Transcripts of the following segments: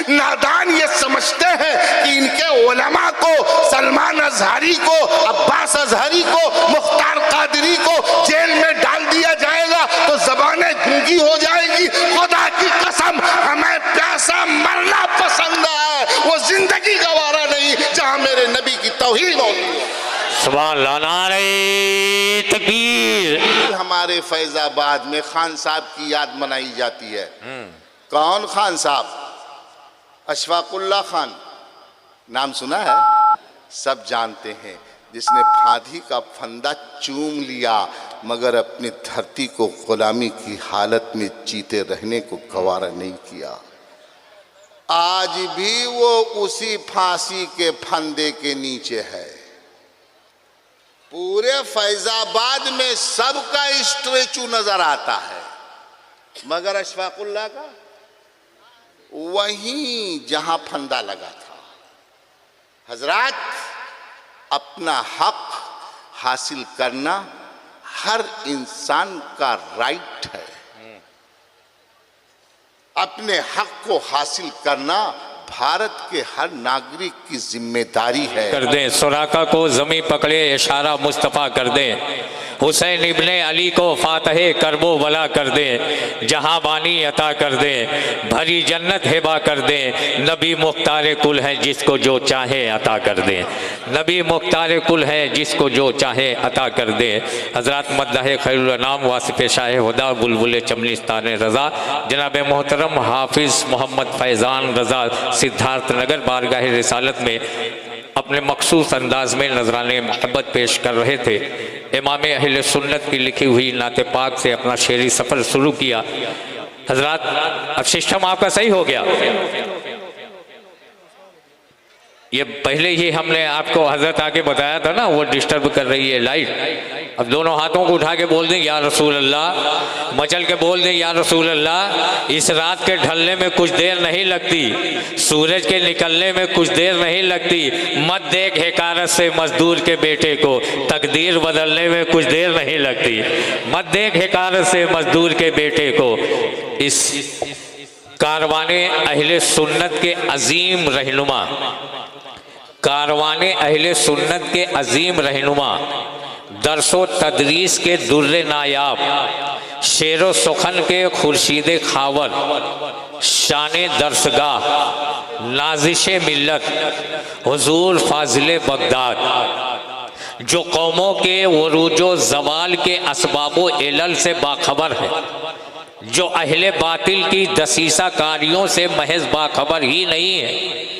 नादान ये समझते हैं कि इनके उलमा को, सलमान अजहरी को, अब्बास अजहरी को, मुख्तार कादरी को जेल में डाल दिया जाएगा तो जबानें गूंगी हो जाएगी। खुदा की कसम, हमें प्यासा मरना पसंद है, वो जिंदगी गवारा नहीं जहां मेरे नबी की तौहीन होती है। सुभान अल्लाह, नारे तकबीर। हमारे फैजाबाद में खान साहब की याद मनाई जाती है। कौन खान साहब? अशफाकुल्ला खान, नाम सुना है? सब जानते हैं, जिसने फांदी का फंदा चूम लिया मगर अपनी धरती को गुलामी की हालत में जीते रहने को गवारा नहीं किया। आज भी वो उसी फांसी के फंदे के नीचे है। पूरे फैजाबाद में सबका स्टैचू नजर आता है मगर अशफाकुल्ला का वहीं जहां फंदा लगा था। हजरात, अपना हक हासिल करना हर इंसान का राइट है। अपने हक को हासिल करना भारत के हर नागरिक की जिम्मेदारी है। कर दें सुराका को जमी पकड़े इशारा मुस्तफ़ा कर दें, हुसैन इब्ने अली को फातहे करबो वला कर दें, जहां बानी अता कर दें, भरी जन्नत हिबा कर दें, नबी मुख्तार कुल है जिसको जो चाहे अता कर दें, नबी मुख्तार कुल है जिसको जो चाहे अता कर दें। हजरत मद्दाह खैरुल अनाम वासिफ शाह हुदा बुलबुल चमलिस्तान रज़ा जनाब मोहतरम हाफिज़ मोहम्मद फैज़ान रज़ा सिद्धार्थ नगर बारगाह रिसालत में अपने मखसूस अंदाज में नजराने मोहब्बत पेश कर रहे थे। इमाम अहले सुन्नत की लिखी हुई नाते पाक से अपना शेरी सफ़र शुरू किया। हजरात, अब सिस्टम आपका सही हो गया। ये पहले ही हमने आपको हजरत आके बताया था ना, वो डिस्टर्ब कर रही है लाइट। अब दोनों हाथों को उठा के बोल दें या रसूल अल्लाह, मचल के बोल दें या रसूल अल्लाह। इस रात के ढलने में कुछ देर नहीं लगती, सूरज के निकलने में कुछ देर नहीं लगती। मत देख हिकारत से मजदूर के बेटे को, तकदीर बदलने में कुछ देर नहीं लगती। मत देख हिकारत से मजदूर के बेटे को। इस कारवाने अहले सुन्नत के अजीम रहनुमा, कारवाने अहले सुन्नत के अजीम रहनुमा, दरसो तदरीस के दुर्रे नायाब, शेरो सुखन के खुर्शीद खावर, शाने दरसगाह, नाजिश मिल्लत, हुजूर फाजिल बगदाद, जो कौमों के वरूजो जवाल के असबाबो इलल से बाखबर है, जो अहले बातिल की दसीसा कारियों से महज बाखबर ही नहीं है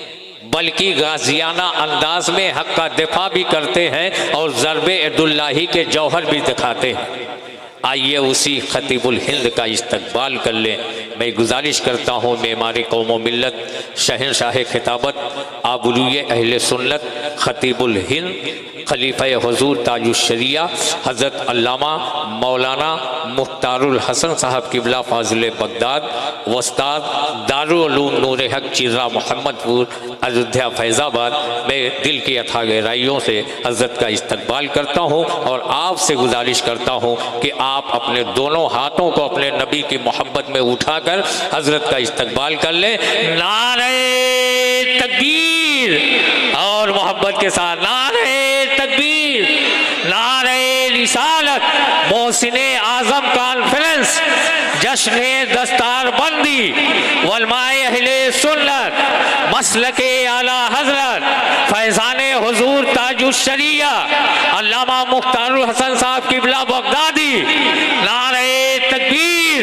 बल्कि गाजियाना अंदाज में हक का दिफा भी करते हैं और ज़रबे अब्दुल्लाही के जौहर भी दिखाते हैं। आइए उसी खतीबुल हिंद का इस्तकबाल कर लें। मैं गुजारिश करता हूँ मेमारे कौम मिल्लत, शहनशाह खिताबत, आबरूए अहले सुन्नत, खतीबुल हिंद, खलीफा हुजूर ताजुश्शरिया हज़रत अल्लामा मौलाना मुख्तारुल हसन साहब किबला फाजिल बगदाद, वस्ताद दारुल उलूम नूर हक चिर्रा मोहम्मदपुर अयोध्या फैज़ाबाद में दिल की अथाह गहराइयों से हज़रत का इस्तकबाल करता हूँ और आपसे गुजारिश करता हूँ कि आप अपने दोनों हाथों को अपने नबी की मोहब्बत में उठाकर हज़रत का इस्तकबाल कर लें। नारे तकबीर और मोहब्बत के साथ नारे तकबीर, नारे रिसालत, मोहसिने आज़म कॉन्फ्रेंस, जश्ने दस्तार बंदी, वलमाए अहले सुन्नत, मसलके आला हजरत, फैज़ाने हुजूर ताजुश्शरिया अल्लामा मुख्तारुल हसन साहब किबला बगदादी, नारे तकबीर,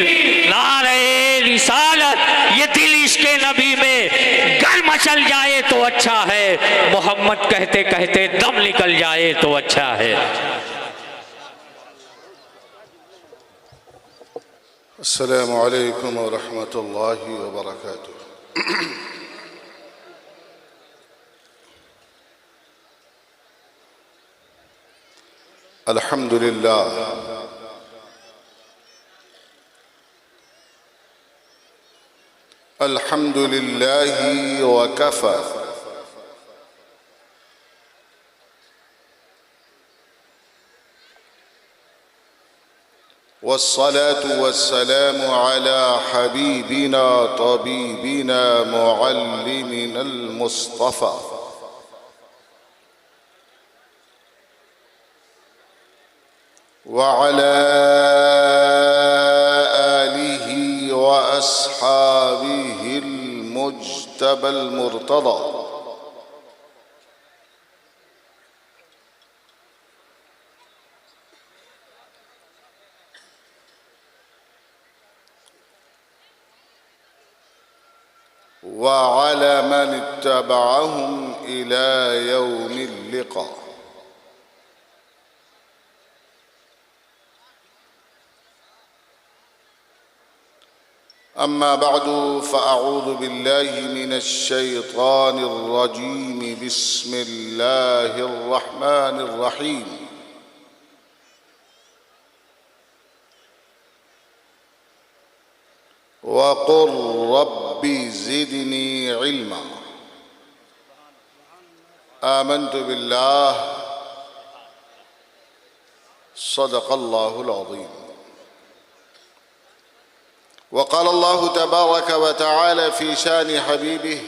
नारे रिसालत। ये दिल इश्क़े नबी में गर मचल जाए तो अच्छा है, मोहम्मद कहते कहते दम निकल जाए तो अच्छा है। अस्सलामु अलैकुम व रहमतुल्लाहि व बरकातुहू। अल्हम्दुलिल्लाह अल्हम्दुलिल्लाहि व कफ़ा वस्सलातु वस्सलामु अला हबीबिना तबीबिना मुअल्लिमिनल मुस्तफ़ा व अला आलिहि व अस्हाबिहिल मुज्तबल मुर्तदा। व अला मन इत्तबअहुम इला यौमिल लिक़ा। अम्मा बअदु फ़अऊज़ु बिल्लाहि मिनश शैतानिर रजीम। बिस्मिल्लाहिर रहमानिर रहीम। वक़ुल रब्बि ज़िदनी इल्मा। आमन्तु बिल्लाह सदक़ल्लाहुल अज़ीम। वक़ाल अल्लाहु तबारक व तआला फ़ी शान हबीबिह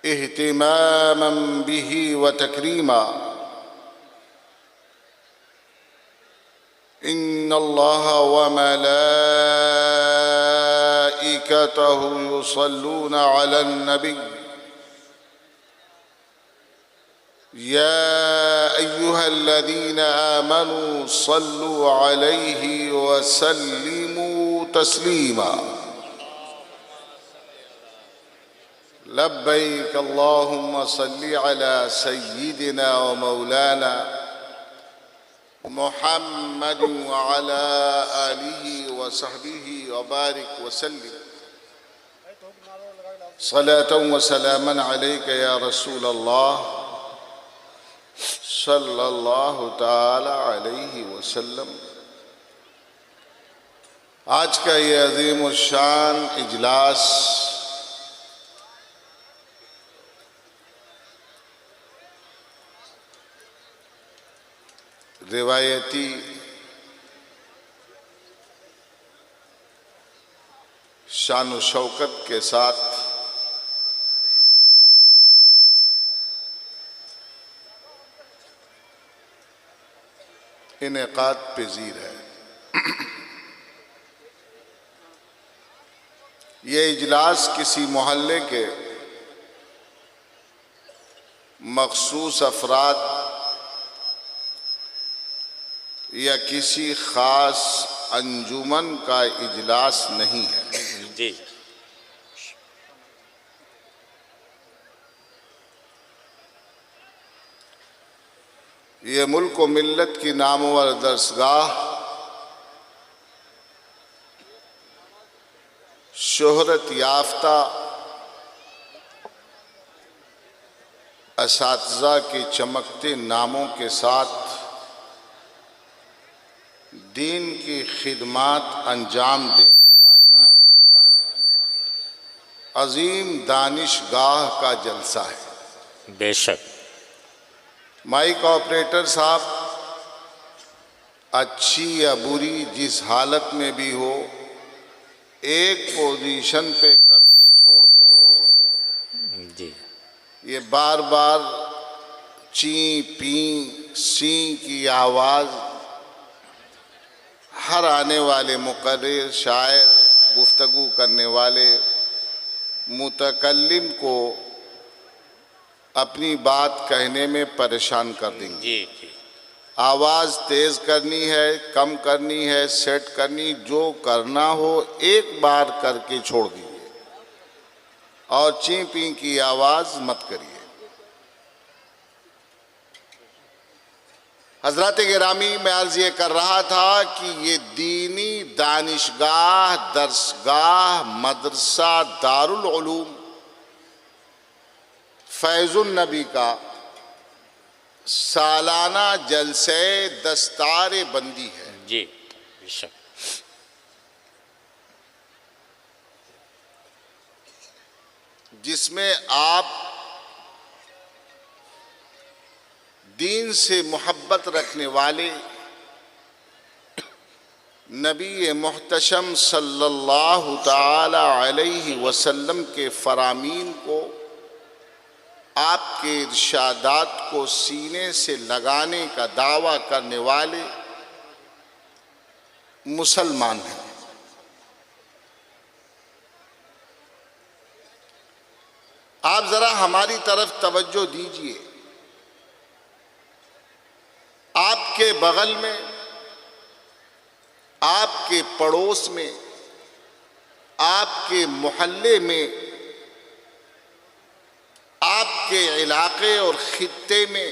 इहतिमामन बिही व तकरीमा। इन्नल्लाह व मलाइकतहु युसल्लूना अलन नबी या अय्युहल्लज़ीना आमनू सल्लू अलैहि व सल्लिमू तस्लीमा। लब्बैक अल्लाहुम्मा सल्लि अला सय्यिदिना व मौलाना मुहम्मद व अला आलिहि व सहबिहि व बारिक व सल्लिम सलातन व सलामन अलैका या रसूल अल्लाह सल्लल्लाहु ताला अलैहि वसल्लम। आज का ये अजीम शान इजलास रिवायती शान व शौकत के साथ इनेकाद पज़ीर है। ये इजलास किसी मोहल्ले के मखसूस अफराद या किसी ख़ास अंजुमन का इजलास नहीं है जी। ये मुल्क व मिल्लत की नामवर दरसगाह शोहरत याफ्ता असातिज़ा के चमकते नामों के साथ दीन की खिदमत अंजाम देने वाली अजीम दानिशगाह का जलसा है। बेशक। माइक ऑपरेटर साहब, अच्छी या बुरी जिस हालत में भी हो, एक पोजीशन पे करके छोड़ दें। जी। ये बार बार ची पी सी की आवाज़ हर आने वाले मुक़र्रिर, शायर, गुफ्तगू करने वाले मुतकल्लिम को अपनी बात कहने में परेशान कर देंगे। जी जी। आवाज़ तेज़ करनी है, कम करनी है, सेट करनी, जो करना हो एक बार करके छोड़ दीजिए और ची पी की आवाज़ मत करिए। हज़रात गिरामी, मैं अर्ज़ ये कर रहा था कि ये दीनी दानिशगाह, दरसगाह, मदरसा दारुल उलूम फैज़ुन नबी का सालाना जलसे दस्तार बंदी है। जी बेशक। जिसमें आप दीन से मोहब्बत रखने वाले नबी मुहतशम सल्लल्लाहु ताला अलैहि वसल्लम के फरामीन को, आपके इरशादात को सीने से लगाने का दावा करने वाले मुसलमान हैं। आप जरा हमारी तरफ तवज्जो दीजिए। आपके बगल में, आपके पड़ोस में, आपके मोहल्ले में, आपके इलाके और खित्ते में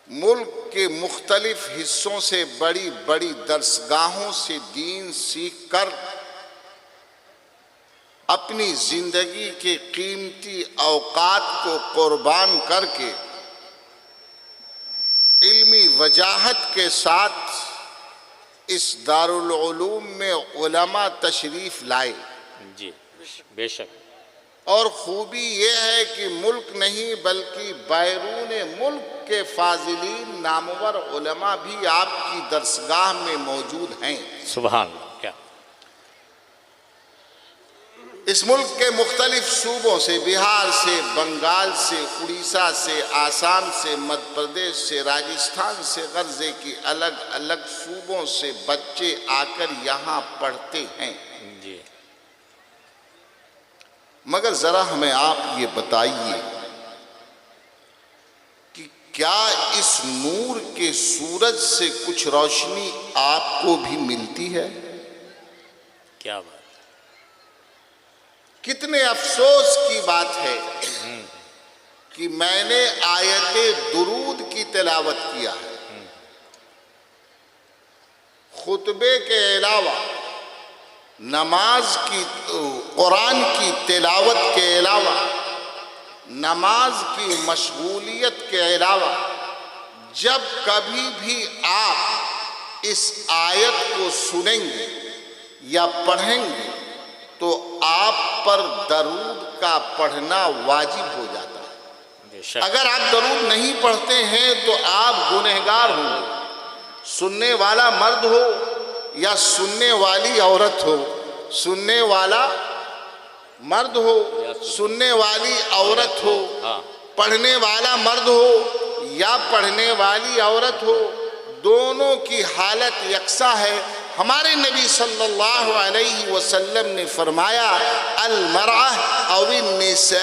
मुल्क के मुख्तलिफ हिस्सों से बड़ी बड़ी दरसगाहों से दीन सीख कर अपनी जिंदगी के कीमती औकात को कुर्बान करके इल्मी वजाहत के साथ इस दारुल उलूम में उलमा तशरीफ लाए। जी बेशक। और खूबी ये है कि मुल्क नहीं बल्कि बैरून मुल्क के फाजिलीन नामवर उलमा भी आपकी दरसगाह में मौजूद हैं। सुभान अल्लाह। क्या इस मुल्क के मुख्तलिफ सूबों से, बिहार से, बंगाल से, उड़ीसा से, आसाम से, मध्य प्रदेश से, राजस्थान से, गर्जे की अलग अलग सूबों से बच्चे आकर यहाँ पढ़ते हैं। जी। मगर ज़रा हमें आप ये बताइए कि क्या इस नूर के सूरज से कुछ रोशनी आपको भी मिलती है? क्या बात। कितने अफसोस की बात है कि मैंने आयते दुरूद की तिलावत किया है, खुतबे के अलावा, नमाज की, कुरान की तिलावत के अलावा, नमाज की मशगूलियत के अलावा, जब कभी भी आप इस आयत को सुनेंगे या पढ़ेंगे तो आप पर दरूद का पढ़ना वाजिब हो जाता है। अगर आप दरूद नहीं पढ़ते हैं तो आप गुनहगार होंगे। सुनने वाला मर्द हो या सुनने वाली औरत हो, सुनने वाला मर्द हो, सुनने वाली औरत हो, पढ़ने वाला मर्द हो या पढ़ने वाली औरत हो, दोनों की हालत यकसा है। हमारे नबी सल्लल्लाहु अलैहि वसल्लम ने फरमाया, अल मरअह अविन निसाउ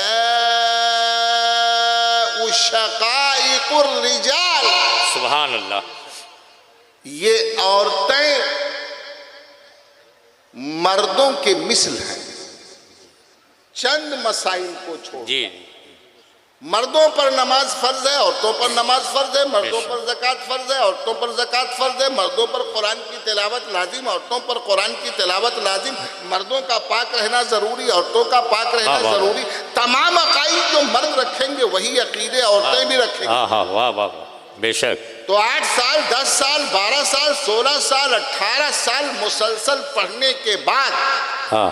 शकाइकुर रिजाल। सुभान अल्लाह। ये औरतें मर्दों के मिसल हैं, चंद मसाइल को छोड़। जी। मर्दों पर नमाज फर्ज है, औरतों पर नमाज फर्ज है, मर्दों पर ज़कात फर्ज है, औरतों पर ज़कात फर्ज है, मर्दों पर कुरान की तिलावत लाजिम, औरतों पर कुरान की तिलावत लाजिम, मर्दों का पाक रहना ज़रूरी, औरतों का पाक रहना ज़रूरी। तमाम अकाईद जो मर्द रखेंगे वही अकीदे औरतें भी रखेंगी। वाह वाह वाह, बेशक। तो 8 साल, 10 साल, 12 साल, 16 साल, 18 साल मुसलसल पढ़ने के बाद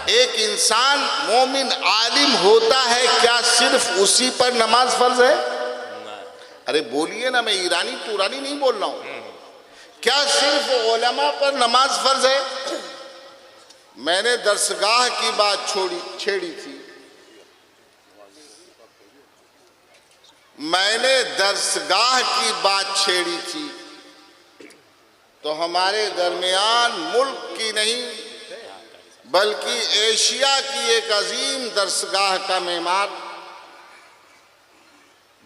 एक इंसान मोमिन आलिम होता है, क्या सिर्फ उसी पर नमाज फर्ज है? अरे बोलिए ना, मैं ईरानी तुरानी नहीं बोल रहा हूं। क्या सिर्फ उलमा पर नमाज फर्ज है? मैंने दरसगाह की बात छेड़ी थी। मैंने दरसगाह की बात छेड़ी थी तो हमारे दरमियान मुल्क की नहीं बल्कि एशिया की एक अजीम दरसगाह का मेहमान,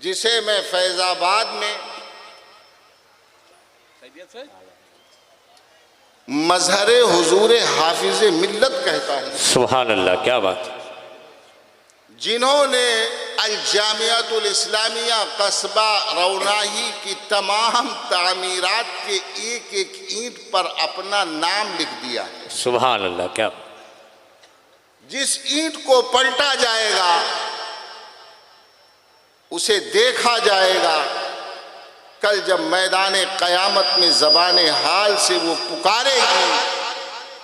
जिसे मैं फैजाबाद में मजहर हुजूर हाफिज मिल्लत कहता हूँ। सुभान अल्लाह, क्या बात। जिन्होंने अल जामियातुल इस्लामिया कस्बा रौनाही की तमाम तामीरात के एक एक ईंट पर अपना नाम लिख दिया। सुभान अल्लाह, क्या। जिस ईंट को पलटा जाएगा उसे देखा जाएगा, कल जब मैदान क़यामत में ज़बाने हाल से वो पुकारेगी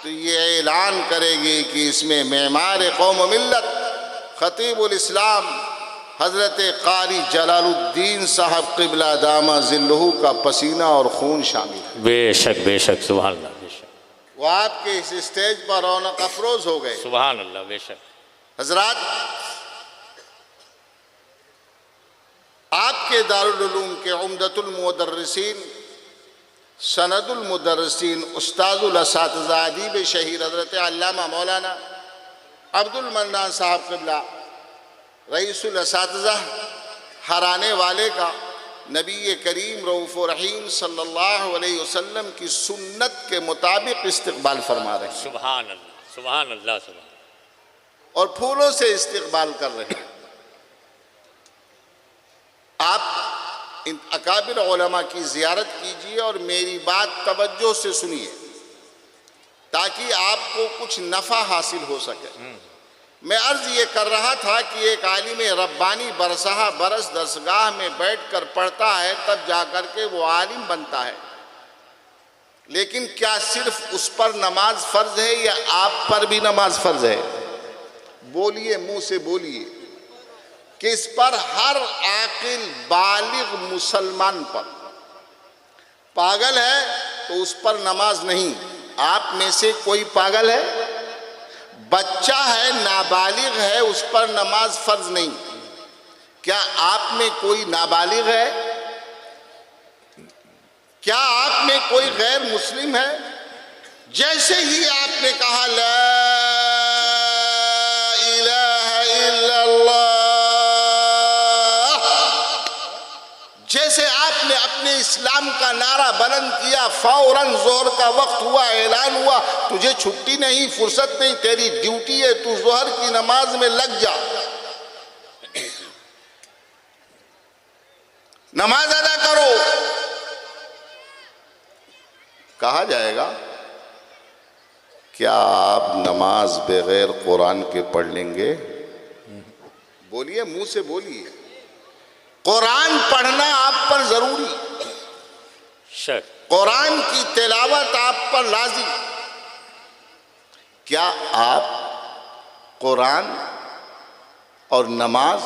तो ये ऐलान करेगी कि इसमें मेमार कौम मिल्लत खतीबुल इस्लाम हजरत कारी जलालुद्दीन साहब क़िबला दामा ज़िल्लुहु का पसीना और खून शामिल है। बेशक बेशक, सुभान अल्लाह, बेशक वो आपके इस स्टेज पर रौनक अफरोज हो गए। सुभान अल्लाह, बेशक। हजरात, आपके दारुल उलूम के उम्दतुल मुदर्रिसीन, सनदुल मुदर्रिसीन, उस्ताजुल असातिज़ा, अदीब शहीर हज़रत अल्लामा मौलाना अब्दुल मन्नान साहब क़िबला रईसुल असातिज़ा हराने वाले का नबी करीम रऊफ़ रहीम सल्लल्लाहु अलैहि वसल्लम की सुन्नत के मुताबिक इस्तक़बाल फरमा रहे हैं। सुभान अल्लाह, सुभान अल्लाह, सुभान। और फूलों से इस्तक़बाल कर रहे हैं। आप इन अकाबिर उलमा की ज़ियारत कीजिए और मेरी बात तवज्जो से सुनिए ताकि आपको कुछ नफ़ा हासिल हो सके। मैं अर्ज़ ये कर रहा था कि एक आलिम रब्बानी बरसहा बरस दरसगाह में बैठकर पढ़ता है तब जाकर के वो आलिम बनता है, लेकिन क्या सिर्फ उस पर नमाज फ़र्ज़ है या आप पर भी नमाज फ़र्ज़ है? बोलिए, मुंह से बोलिए कि इस पर हर आकिल बालिग मुसलमान पर, पागल है तो उस पर नमाज नहीं। आप में से कोई पागल है? बच्चा है, नाबालिग है, उस पर नमाज फ़र्ज नहीं। क्या आप में कोई नाबालिग है? क्या आप में कोई गैर मुस्लिम है? जैसे ही आपने कहा ला इलाहा इल्लल्लाह, जैसे आपने अपने इस्लाम का नारा बुलंद किया, फौरन जोहर का वक्त हुआ, ऐलान हुआ तुझे छुट्टी नहीं, फुर्सत नहीं, तेरी ड्यूटी है, तू जोहर की नमाज में लग जा, नमाज अदा करो। कहा जाएगा क्या आप नमाज बगैर कुरान के पढ़ लेंगे? बोलिए, मुंह से बोलिए। कुरान पढ़ना आप पर जरूरी, कुरान की तिलावत आप पर लाजिम। क्या आप कुरान और नमाज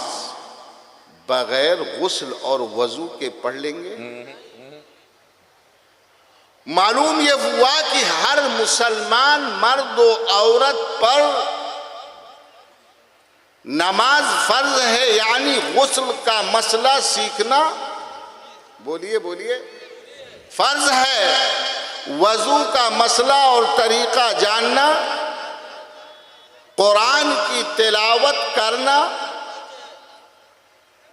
बगैर गुस्ल और वजू के पढ़ लेंगे? मालूम यह हुआ कि हर मुसलमान मर्द और औरत पर नमाज फर्ज है, यानी गुस्ल का मसला सीखना, बोलिए बोलिए, फर्ज है। वजू का मसला और तरीका जानना, कुरान की तिलावत करना,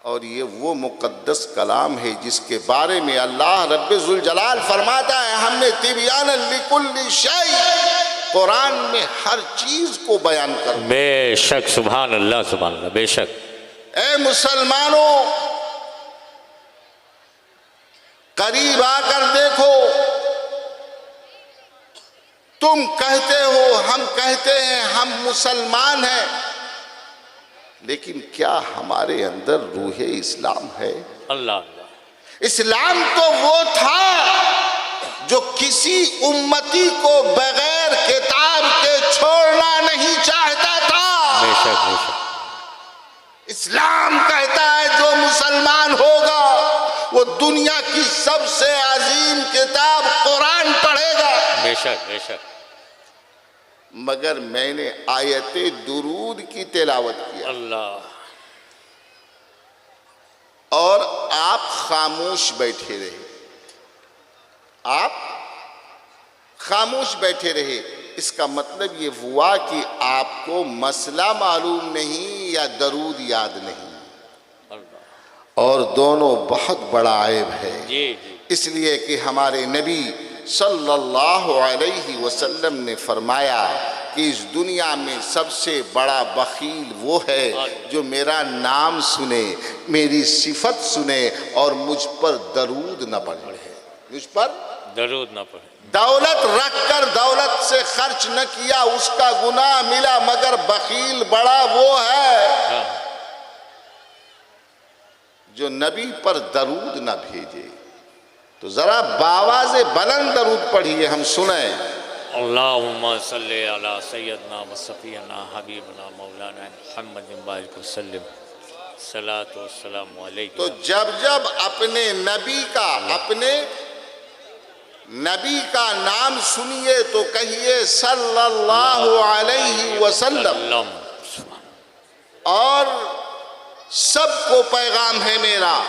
और ये वो मुकद्दस कलाम है जिसके बारे में अल्लाह रब्बुल जलाल फरमाता है हमने तिबयान लिकुल्लि शै, कुरान में हर चीज को बयान कर। बेशक, सुभान अल्लाह, सुभान अल्लाह, बेशक। ए मुसलमानों, करीब आकर देखो, तुम कहते हो, हम कहते हैं हम मुसलमान हैं, लेकिन क्या हमारे अंदर रूहे इस्लाम है? अल्लाह। इस्लाम तो वो था जो किसी उम्मती को बगैर किताब के छोड़ना नहीं चाहता था। बेशक, बेशक। इस्लाम कहता है जो मुसलमान होगा वो दुनिया की सबसे अजीम किताब कुरान पढ़ेगा। बेशक, बेशक। मगर मैंने आयते दुरूद की तिलावत किया, अल्लाह, और आप खामोश बैठे रहे, आप खामोश बैठे रहे। इसका मतलब ये हुआ कि आपको मसला मालूम नहीं या दरूद याद नहीं, और दोनों बहुत बड़ा ऐब है। जी जी। इसलिए कि हमारे नबी सल्लल्लाहु अलैहि वसल्लम ने फरमाया कि इस दुनिया में सबसे बड़ा बखील वो है जो मेरा नाम सुने, मेरी सिफत सुने और मुझ पर दरूद न पढ़े, मुझ पर दरूद न पढ़े। दौलत रखकर दौलत से खर्च न किया उसका गुनाह मिला, मगर बखील बड़ा वो है जो नबी पर दरूद न भेजे। तो जरा बावाज़े बुलंद दरूद पढ़िए, हम सुने। अल्लाहुम्मा सल्ली अला सय्यदना व सफीना हबीबना मौलाना मुहम्मद बारिक वसल्लम। सलातो वस्सलामु अलैहि। तो जब जब अपने नबी का नाम सुनिए तो कहिए सल्लल्लाहु अलैहि वसल्लम। और सबको पैगाम है मेरा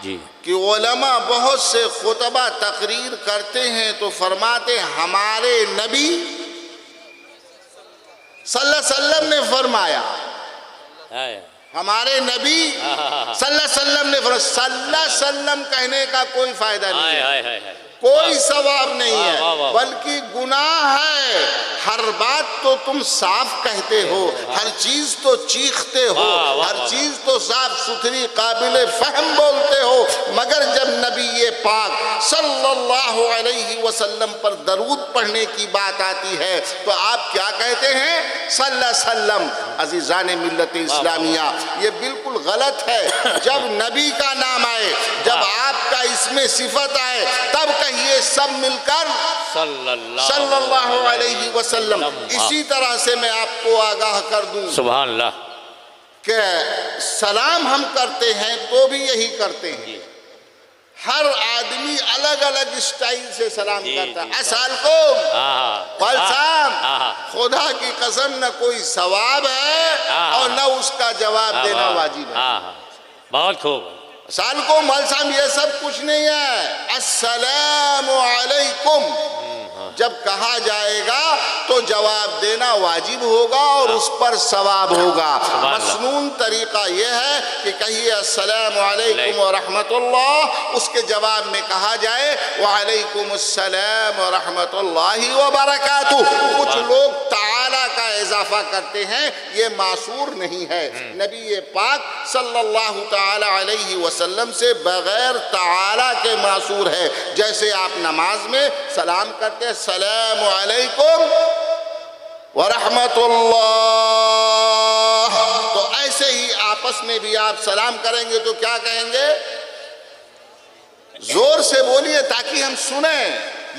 जी कि उलमा बहुत से खुतबा तकरीर करते हैं तो फरमाते हमारे नबी सल्लल्लाहु अलैहि वसल्लम ने फरमाया, हमारे नबी सल्लल्लाहु अलैहि वसल्लम ने फरमाया। सल्लल्लाहु अलैहि वसल्लम कहने का कोई फायदा नहीं है, कोई सवाब नहीं है, बल्कि गुनाह है। हर बात तो तुम साफ कहते हो, हर चीज तो चीखते हो, हर चीज तो साफ सुथरी काबिल फहम बोलते हो, मगर जब नबी ये पाक सल्लल्लाहु अलैहि वसल्लम पर दरूद पढ़ने की बात आती है तो आप क्या कहते हैं? सल्लल्लाहु अलैहि वसल्लम। अजीज़ान मिल्लत इस्लामिया, ये बिल्कुल गलत है। जब नबी का नाम आए, जब आपका इसमें सिफत आए, तब कहिए सब मिलकर सल्लल्लाहु अलैहि वसल्लम। इसी तरह से मैं आपको आगाह कर दूं, सुभान अल्लाह, कि सलाम हम करते हैं तो भी यही करते हैं। हर आदमी अलग अलग स्टाइल से सलाम करता है। अस्सलामुअलैकुम, खुदा की कसम न कोई सवाब है और न उसका जवाब देना वाजिब है। बहुत खूब। अस्सलामुअलैकुम, मलसाम, ये सब कुछ नहीं है। अस्सलामु अलैकुम जब कहा जाएगा तो जवाब देना वाजिब होगा और उस पर सवाब होगा। मसनून तरीका यह है कि कहिए अस्सलामु अलैकुम व रहमतुल्लाह, उसके जवाब में कहा जाए वालेकुम अस्सलाम व रहमतुल्लाहि व बरकातुह। कुछ लोग ताला का इजाफा करते हैं, ये मासूर नहीं है। नबी पाक सल्लल्लाहु ताला अलैहि वसल्लम से बगैर ताला के मासूर है। जैसे आप नमाज में सलाम करते हैं अस्सलामु अलैकुम व रहमतुल्लाह, तो ऐसे ही आपस में भी आप सलाम करेंगे तो क्या कहेंगे? जोर से बोलिए ताकि हम सुने।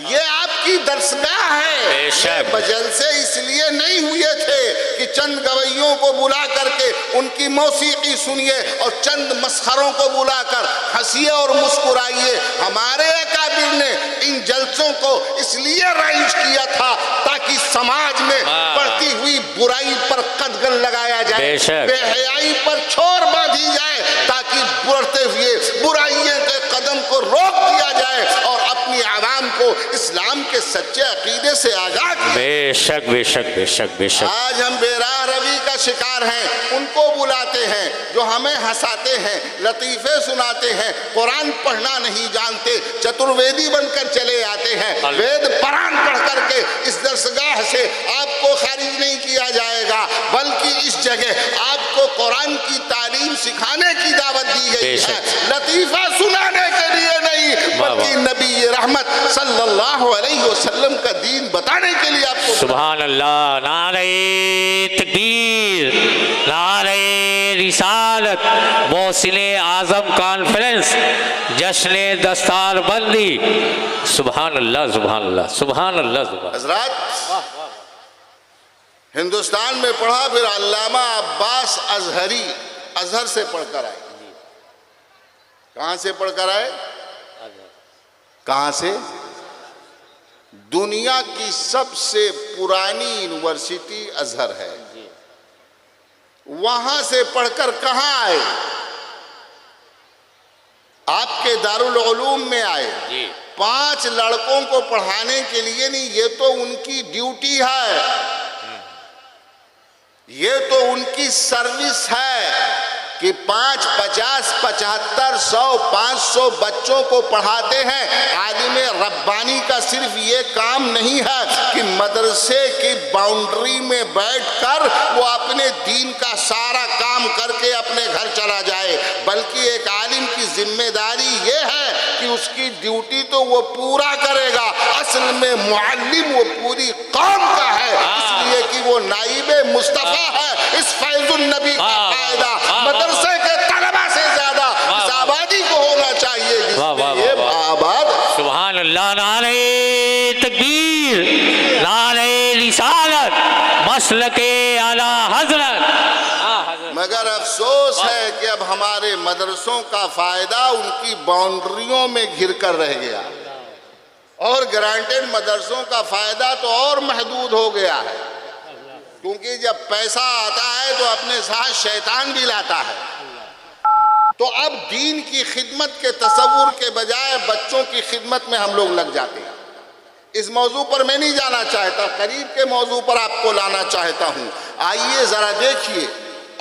ये आपकी दरसगाह है। ये बजलसे इसलिए नहीं हुए थे कि चंद गवैयों को बुला करके उनकी मौसीकी सुनिए और चंद मस्खरों को बुलाकर हंसिए और मुस्कुराइए। हमारे अकाबिर ने इन जलसों को इसलिए राइज किया था ताकि समाज में बढ़ती हुई बुराई पर कदगन लगाया जाए, बेहयाई पर छोर बांधी जाए, ताकि बढ़ते हुए बुराइयों के कदम को रोक दिया जाए और अपनी आवाम को इस्लाम के सच्चे अकीदे से आगाह किया। बेशक बेशक बेशक बेशक। आज हम बेराह रवि का शिकार हैं, उनको बुलाते हैं जो हमें हंसाते हैं, लतीफे सुनाते हैं, कुरान पढ़ना नहीं जानते, चतुर्वेदी बनकर चले आते हैं। वेद पुराण पढ़ करके इस दरसगाह से आपको खारिज नहीं किया जाएगा, बल्कि इस जगह आपको कुरान की तालीम सिखाने की दावत दी गई है, लतीफा सुनाने के लिए नहीं, बल्कि नबी रहमत सल्लल्लाहु अलैहि वसल्लम का दीन बताने के लिए आपको। सुभान अल्लाह, नारे तकबीर, नारे रिसालत, मोहसिने आजम कॉन्फ्रेंस, जश्ने दस्तार बंदी। सुभान अल्लाह, सुभान अल्लाह, सुभान अल्लाह, सुभान। हजरत हिंदुस्तान में पढ़ा, फिर अल्लामा अब्बास अजहरी अजहर से पढ़कर आए। कहां से पढ़कर आए? कहां से? दुनिया की सबसे पुरानी यूनिवर्सिटी अजहर है। वहां से पढ़कर कहां आए? आपके दारुल उलूम में आए। 5 लड़कों को पढ़ाने के लिए नहीं, ये तो उनकी ड्यूटी है, ये तो उनकी सर्विस है कि 5, 50, 75, 100, 500 बच्चों को पढ़ाते हैं। आलिम रब्बानी का सिर्फ ये काम नहीं है कि मदरसे की बाउंड्री में बैठकर वो अपने दीन का सारा काम करके अपने घर चला जाए, बल्कि एक आलिम की जिम्मेदारी ये है कि उसकी ड्यूटी तो वो पूरा करेगा। असल में मुअल्लिम वो पूरी कौम का है, इसलिए कि वो नाइबे मुस्तफा है। इस फैजुल नबी का फायदा मदरसे के तलबा से ज्यादा इस आबादी को होना चाहिए जिसमें ये आबाद। सुभान अल्लाह, नारे तकबीर, नारे रिसालत, मसलके आला हजरत। मगर अफसोस है कि अब हमारे मदरसों का फायदा उनकी बाउंड्रियों में घिर कर रह गया और ग्रांटेड मदरसों का फायदा तो और महदूद हो गया है, क्योंकि जब पैसा आता है तो अपने साथ शैतान भी लाता है। तो अब दीन की खिदमत के तसव्वुर के बजाय बच्चों की खिदमत में हम लोग लग जाते हैं। इस मौजू पर मैं नहीं जाना चाहता, करीब के मौजू पर आपको लाना चाहता हूँ। आइए ज़रा देखिए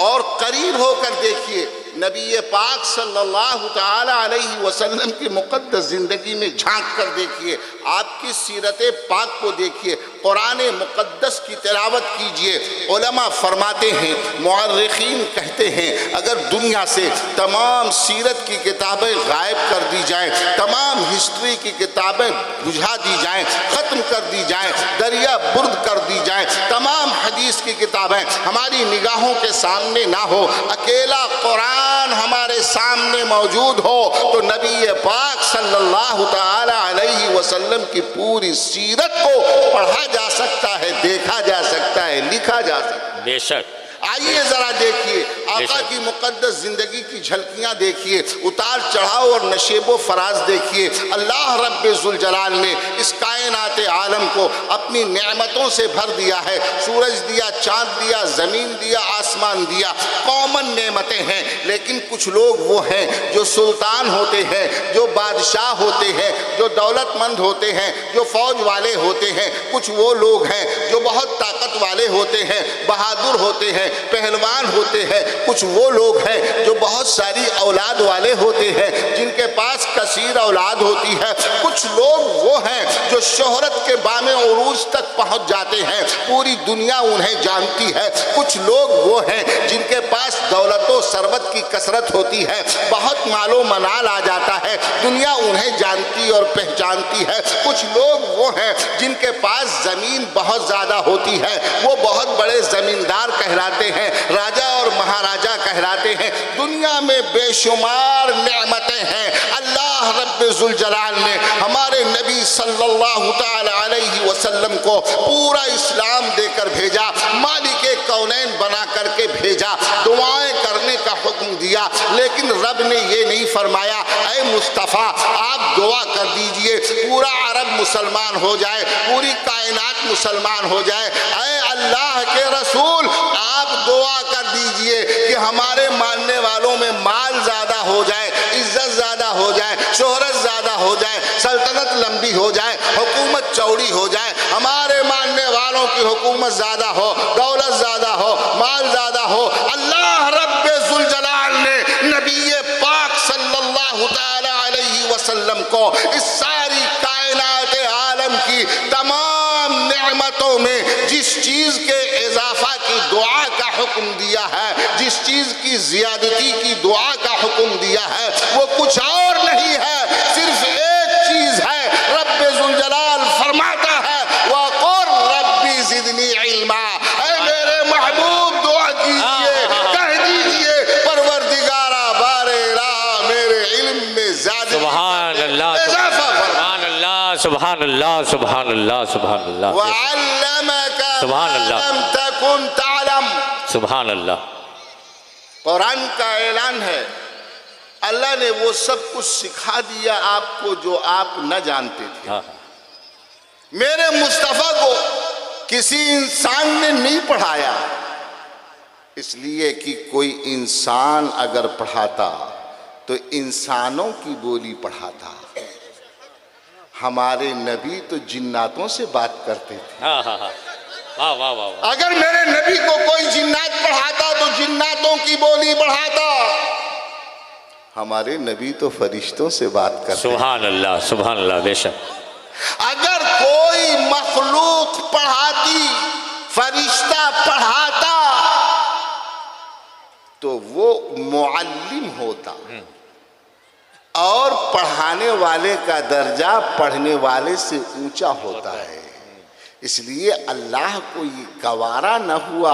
और करीब होकर देखिए, नबी पाक सल्लल्लाहु ताला अलैहि वसल्लम की मुक़द्दस ज़िंदगी में झांक कर देखिए, आपकी सीरत पाक को देखिए, कुरान मुक़द्दस की तिलावत कीजिए। उलमा फरमाते हैं, मुअर्रिखीन कहते हैं, अगर दुनिया से तमाम सीरत की किताबें गायब कर दी जाएं, तमाम हिस्ट्री की किताबें बुझा दी जाएं, ख़त्म कर दी जाएं, दरिया बुर्द कर दी जाएं, तमाम हदीस की किताबें हमारी निगाहों के सामने ना हो, अकेला कुरान हमारे सामने मौजूद हो, तो नबी पाक सल्लल्लाहु ताला अलैहि वसल्लम की पूरी सीरत को पढ़ा जा सकता है, देखा जा सकता है, लिखा जा सकता है। बेशक। आइए जरा देखिए आका की मुक़द्दस ज़िंदगी की झलकियाँ देखिए, उतार चढ़ाव और नशेबो फराज देखिए। अल्लाह रब्बे ज़ुल जलाल ने इस कायनात आलम को अपनी नेमतों से भर दिया है। सूरज दिया, चाँद दिया, ज़मीन दिया, आसमान दिया, कॉमन नेमतें हैं। लेकिन कुछ लोग वो हैं जो सुल्तान होते हैं, जो बादशाह होते हैं, जो दौलतमंद होते हैं, जो फ़ौज वाले होते हैं। कुछ वो लोग हैं जो बहुत ताकत वाले होते हैं, बहादुर होते हैं, पहलवान होते हैं। कुछ वो लोग हैं जो बहुत सारी औलाद वाले होते हैं, जिनके पास कसीर औलाद होती है। कुछ लोग वो हैं जो शोहरत के बामे उरूज तक पहुंच जाते हैं, पूरी दुनिया उन्हें जानती है। कुछ लोग वो हैं जिनके पास दौलतो सरबत की कसरत होती है, बहुत मालो मनाल आ जाता है, दुनिया उन्हें जानती और पहचानती है। कुछ लोग वो हैं जिनके पास ज़मीन बहुत ज़्यादा होती है, वो बहुत बड़े ज़मींदार कहलाते हैं, राजा और महाराजा कहलाते हैं। दुनिया में बेशुमार नेमतें हैं। अल्लाह रब्बे ज़ुल जलाल ने हमारे नबी सल्लल्लाहु ताला अलैहि वसल्लम को पूरा इस्लाम देकर भेजा, मालिके कौनैन बना करके भेजा, दुआएं करने का हुक्म दिया। लेकिन रब ने ये नहीं फरमाया, ऐ मुस्तफ़ा आप दुआ कर दीजिए पूरा अरब मुसलमान हो जाए, पूरी कायनात मुसलमान हो जाए। ऐ अल्लाह के रसूल आप दुआ कर दीजिए कि हमारे मानने वालों में माल ज़्यादा हो जाए, इज्जत ज़्यादा हो जाए, शोहरत ज़्यादा हो जाए, सल्तनत लंबी हो जाए, हुकूमत चौड़ी हो जाए, हमारे मानने वालों की हुकूमत ज़्यादा हो, दौलत ज़्यादा हो, माल ज़्यादा हो। अल्लाह रब्बे ज़ुल जलाल ने नबी पाक सल्लल्लाहु ताला अलैहि वसल्लम को इस सारी कायनात आलम की तमाम नेमतों में जिस चीज़ के इजाफा की दुआ का हुक्म दिया है, जिस चीज़ की ज़ियादती की दुआ का हुक्म दिया है, वो कुछ और नहीं है, सिर्फ एक चीज़ है। रब्बे ज़ुल जलाल फरमाता है, वक़ुल रब्बी ज़िदनी इल्मा, ऐ मेरे महबूब दुआ कीजिए, कह दीजिए परवरदिगारा बारे रा मेरे इल्म में ज़्यादा सुभान अल्लाह, सुभान अल्लाह, सुभान अल्लाह, सुभान अल्लाह, सुभान अल्लाह, वअल्लमका सुभान अल्लाह, लम तकुन तालम। सुभान अल्लाह। कुरान का ऐलान है, अल्लाह ने वो सब कुछ सिखा दिया आपको जो आप न जानते थे। हाँ। मेरे मुस्तफ़ा को किसी इंसान ने नहीं पढ़ाया, इसलिए कि कोई इंसान अगर पढ़ाता तो इंसानों की बोली पढ़ाता। हमारे नबी तो जिन्नातों से बात करते थे। हाँ हाँ हाँ, वाह वाह वाह। अगर मेरे नबी को कोई जिन्नात पढ़ाता तो जिन्नातों की बोली बढ़ाता। हमारे नबी तो फरिश्तों से बात करते। सुभान अल्लाह, सुभान अल्लाह, बेशक। अगर कोई मखलूक पढ़ाती, फरिश्ता पढ़ाता, तो वो मुअल्लिम होता और पढ़ाने वाले का दर्जा पढ़ने वाले से ऊंचा होता है। इसलिए अल्लाह को ये गवारा न हुआ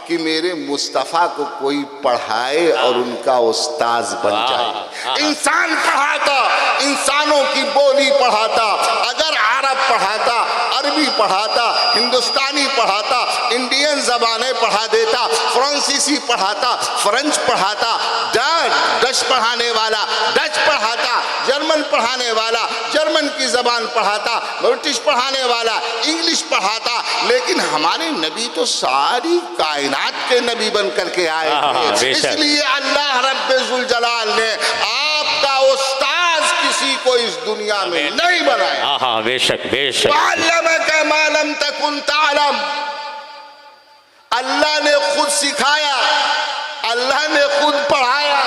कि मेरे मुस्तफ़ा को कोई पढ़ाए और उनका उस्ताज बन जाए। इंसान पढ़ाता, इंसानों की बोली पढ़ाता। अगर अरब पढ़ाता, अरबी पढ़ाता, हिंदुस्तानी पढ़ाता, इंडियन ज़बानें पढ़ा देता, फ्रांसीसी पढ़ाता, फ्रेंच पढ़ाता, डच पढ़ाने वाला डच पढ़ाता, जर्मन पढ़ाने वाला जर्मन की ज़बान पढ़ाता, ब्रिटिश पढ़ाने वाला इंग्लिश पढ़ाता। लेकिन हमारे नबी तो सारी कायनात के नबी बन करके आए थे। इसलिए अल्लाह रब्बुल जुल जलाल ने आपका उस्ताद किसी को इस दुनिया में नहीं बनाया। हाँ, बेशक बेशक। वअल्लमका मा लम तकुन तअलम, अल्लाह ने खुद सिखाया, अल्लाह ने खुद पढ़ाया,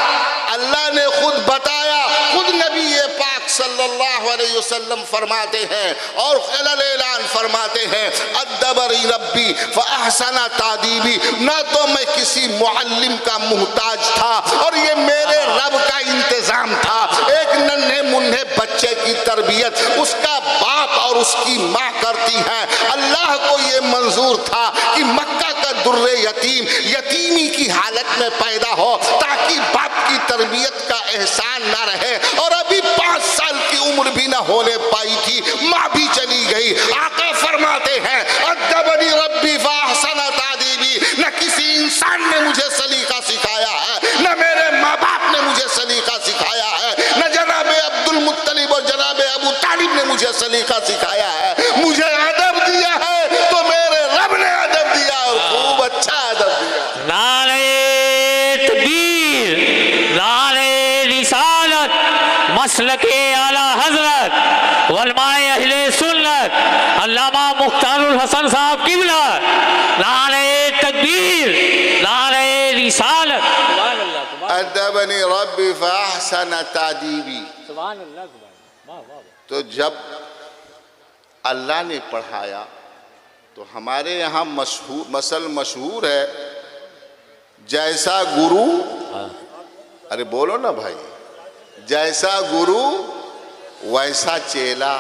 अल्लाह ने खुद बताया। खुद नबी पाक सल्लल्लाहु अलैहि वसल्लम फरमाते हैं और ऐलान फरमाते हैं, अद्दबरी रब्बी फअहसना तादीबी, ना तो मैं किसी मुअल्लिम का मुहताज था और ये मेरे रब का इंतजाम था। एक नन्हे मुन्ने बच्चे की तरबियत उसका बाप और उसकी माँ करती है। अल्लाह को ये मंजूर था कि मक्का का दुर्रे यतीम यतीमी की हालत में पैदा हो ताकि बाप की तरबियत का एहसान ना रहे। और अभी 5 साल की उम्र भी ना होने पाई थी, माँ भी चली गई। आका फरमाते हैं, अद्दबनी रब्बी फअहसना तादीबी, न किसी इंसान ने मुझे सलीका सिखाया है, न मेरे माँ बाप ने मुझे सलीका सिखाया है, न जनाबे अब्दुल मुत्तलिब और जनाबे अबू तालिब ने मुझे सलीका सिखाया है। मुझे अदब दिया है तो मेरे रब ने अदब दिया और खूब अच्छा अदब दिया। नारे तकबीर, नारे रिसालत, मसलके आला हजरत वलमाए अहले सुन्नत अल्लामा मुख्तारुल हसन साहब किबला। नारे तकबीर, नारे रिसालत। अद्दबनी रब्बी फअहसना तादीबी। तो जब अल्लाह ने पढ़ाया तो हमारे यहाँ मसल मशहूर है, जैसा गुरु, अरे बोलो ना भाई, जैसा गुरु वैसा चेला।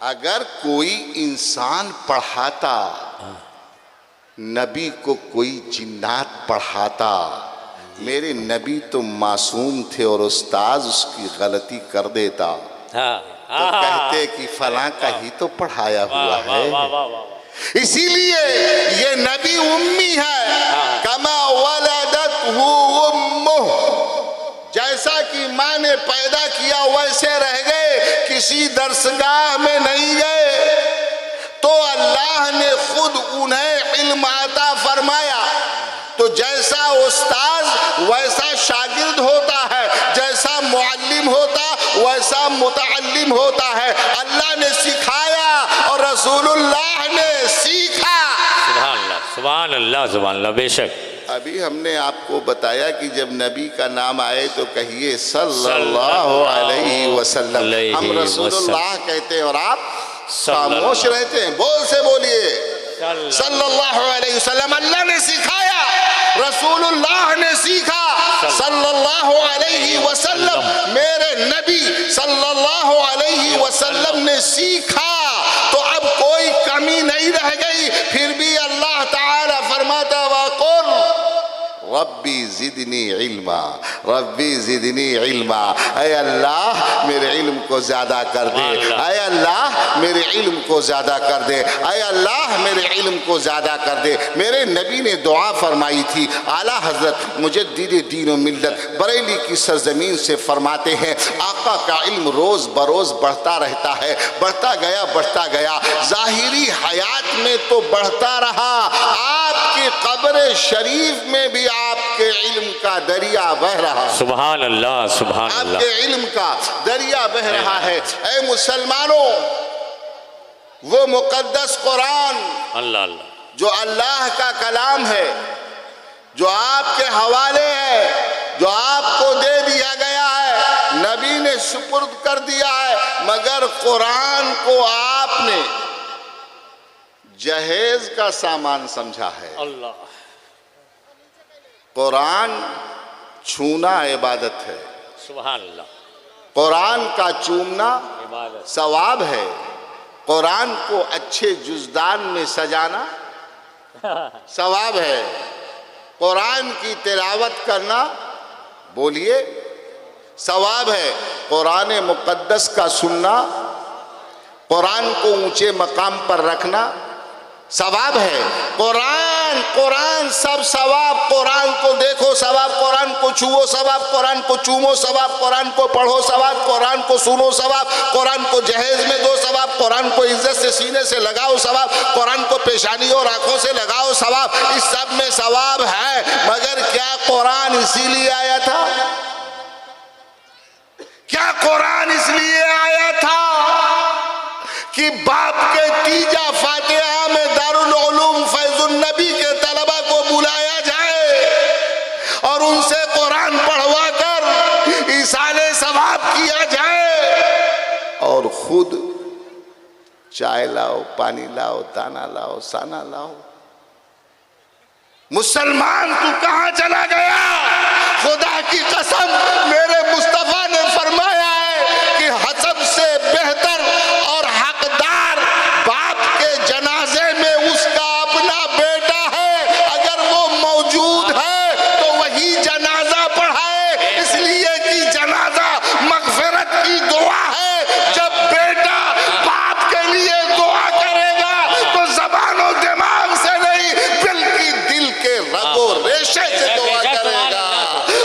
अगर कोई इंसान पढ़ाता, नबी को कोई जिन्नात पढ़ाता, मेरे नबी तो मासूम थे और उस्ताद उसकी गलती कर देता तो कहते कि फलां का ही तो पढ़ाया हुआ है। इसीलिए ये नबी उम्मी है, कमा वलदतहु उम्मुह, जैसा कि माँ ने पैदा किया वैसे रह गए, किसी दरसगाह में नहीं गए। तो अल्लाह ने खुद उन्हें इल्म अता फरमाया। तो जैसा उस्ताद वैसा शागिर्द होता है, जैसा मुअल्लिम होता वैसा मुतअल्लिम होता है। अल्लाह ने सिखाया और रसूलुल्लाह ने सीखा। सुभान अल्लाह, सुभान अल्लाह, सुभान अल्लाह। बेशक अभी हमने आपको बताया कि जब नबी का नाम आए तो कहिए सल्लल्लाहु अलैहि वसल्लम। हम रसूलुल्लाह कहते हैं और आप खामोश रहते हैं। बोल से बोलिए सल्लल्लाहु अलैहि वसल्लम। अल्लाह ने सिखाया, रसूलुल्लाह ने सीखा, सल्लल्लाहु अलैहि वसल्लम, मेरे नबी सल्लल्लाहु अलैहि वसल्लम ने सीखा। तो अब कोई कमी नहीं रह गई। फिर भी अल्लाह ताला फरमाता, वक़ुल रब्बी ज़िदनी इल्मा, रब्बी ज़िदनी इल्मा। ऐ अल्लाह मेरे इल्म को ज़्यादा कर दे, ऐ अल्लाह मेरे इल्म को ज़्यादा कर दे, ऐ अल्लाह मेरे इल्म को ज़्यादा कर दे। मेरे नबी ने दुआ फरमाई थी। आला हज़रत मुजद्दिद दीन व मिल्लत बरेली की सरजमीन से फरमाते हैं, आका का इल्म रोज़ बरोज़ बढ़ता रहता है, बढ़ता गया बढ़ता गया। ज़ाहिरी हयात में तो बढ़ता रहा, आपकी कब्र शरीफ में भी आपके इल्म का दरिया बह रहा। सुभान अल्लाह, सुभान अल्लाह। आपके इल्म का दरिया बह रहा है। ऐ मुसलमानों, वो मुकद्दस कुरान, अल्लाह अल्लाह, जो अल्लाह का कलाम है, जो आपके हवाले है, जो आपको दे दिया गया है, नबी ने सुपुर्द कर दिया है, मगर कुरान को आपने जहेज का सामान समझा है। अल्लाह, कुरान छूना इबादत है। सुभान अल्लाह। कुरान का चूमना सवाब है। कुरान को अच्छे जुज़दान में सजाना सवाब है। कुरान की तिलावत करना, बोलिए, सवाब है। कुरान मुक़द्दस का सुनना कुरान को ऊंचे मकाम पर रखना सवाब है। कुरान कुरान सब सवाब। कुरान को देखो सवाब, कुरान को छुओ सवाब, कुरान को चूमो सवाब, कुरान को पढ़ो सवाब, कुरान को सुनो सवाब, कुरान को जहेज में दो सवाब, कुरान को इज्जत से सीने से लगाओ सवाब, कुरान को पेशानी और आंखों से लगाओ सवाब। इस सब में सवाब है। मगर क्या कुरान इसीलिए आया था? क्या कुरान इसलिए आया था कि बाप के तीजा फातिहा में दारुल उलूम फैजुल नबी के तलबा को बुलाया जाए और उनसे कुरान पढ़वा कर इसाले सवाब किया जाए, और खुद चाय लाओ, पानी लाओ, दाना लाओ, साना लाओ? मुसलमान तू कहां चला गया? खुदा की कसम, मेरे मुस्तफा ने फरमाया है कि हसब से बेहतर और हकदार बाप के जनाजे में उसका अपना बेटा है। अगर वो मौजूद है तो वही जनाजा पढ़ाए, इसलिए कि जनाजा मगफिरत की दुआ है। जब बेटा बाप के लिए दुआ करेगा तो ज़बान और दिमाग से नहीं बल्कि दिल के रगो रेशे से दुआ करेगा।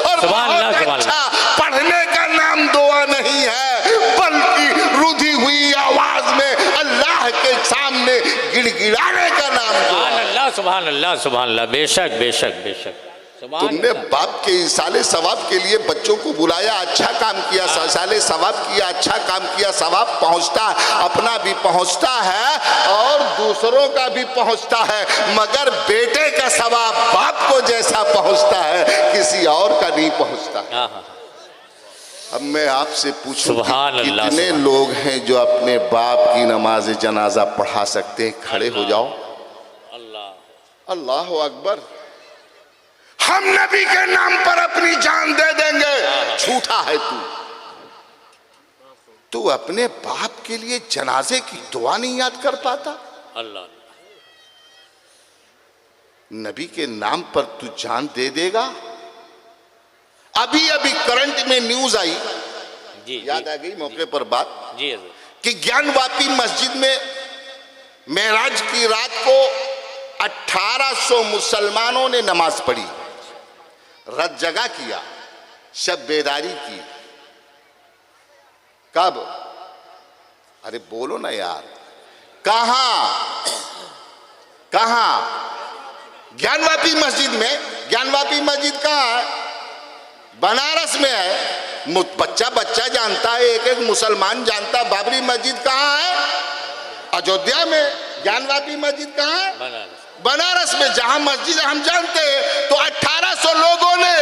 और बहुत अच्छा, पढ़ने का नाम दुआ नहीं है बल्कि रुधी हुई आवाज में अल्लाह के सामने गिड़गिड़ाने का नाम दुआ है। सुभान अल्लाह, सुभान अल्लाह। बेशक बेशक बेशक। तुमने बाप के इसाले सवाब के लिए बच्चों को बुलाया, अच्छा काम किया, इसाले सवाब किया, अच्छा काम किया, सवाब पहुंचता है, अपना भी पहुंचता है और दूसरों का भी पहुंचता है। मगर बेटे का सवाब बाप को जैसा पहुंचता है किसी और का नहीं पहुंचता। अब मैं आपसे पूछूं कि कितने लोग हैं जो अपने बाप की नमाज जनाजा पढ़ा सकते हैं? खड़े हो जाओ। अल्लाह अल्लाह अकबर। हम नबी के नाम पर अपनी जान दे देंगे। झूठा है तू अपने बाप के लिए जनाजे की दुआ नहीं याद कर पाता? अल्लाह, नबी के नाम पर तू जान दे देगा? अभी अभी करंट में न्यूज आई, याद आ गई मौके पर बात जी, कि ज्ञानवापी मस्जिद में मेराज की रात को 1800 मुसलमानों ने नमाज पढ़ी, रात जगा किया, शब बेदारी की। कब? अरे बोलो ना यार, कहां कहां? ज्ञानवापी मस्जिद में। ज्ञानवापी मस्जिद कहां है? बनारस में है। बच्चा बच्चा जानता है, एक एक मुसलमान जानता है। बाबरी मस्जिद कहां है? अयोध्या में। ज्ञानवापी मस्जिद कहां है? बनारस में। जहां मस्जिद हम जानते हैं। तो 1800 लोगों ने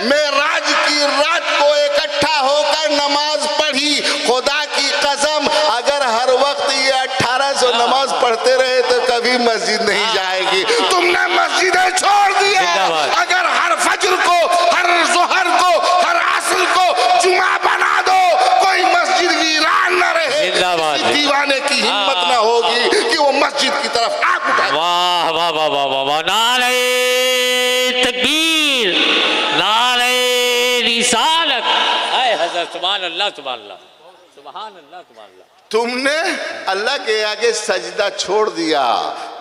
मेराज की रात को इकट्ठा होकर नमाज पढ़ी। खुदा की कसम, अगर हर वक्त ये 1800 नमाज पढ़ते रहे तो कभी मस्जिद नहीं जाएगी। तुमने मस्जिदें छोड़ दी है। अगर हर फज्र को, हर जोहर को, हर असर को जुमा बना दो, कोई मस्जिद वीरान न रहे। दीवाने की हिम्मत न होगी कि वो मस्जिद की तरफ आग उठाए। वाह वाह वाह वाह वाह वाह। नारे तकबीर, नारे रिसालत। हाय हज़रत, सुभान अल्लाह, सुभान अल्लाह, सुभान अल्लाह, सुभान अल्लाह। तुमने अल्लाह के आगे सजदा छोड़ दिया,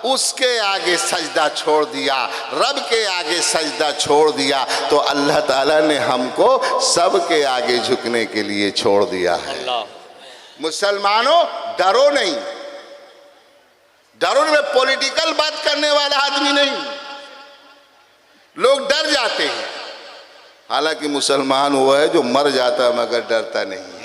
उसके आगे सजदा छोड़ दिया, रब के आगे सजदा छोड़ दिया, तो अल्लाह ताला ने हमको सबके आगे झुकने के लिए छोड़ दिया है। मुसलमानों, डरो नहीं। डरो में पॉलिटिकल बात करने वाला आदमी नहीं। लोग डर जाते हैं, हालांकि मुसलमान वो है जो मर जाता मगर डरता नहीं।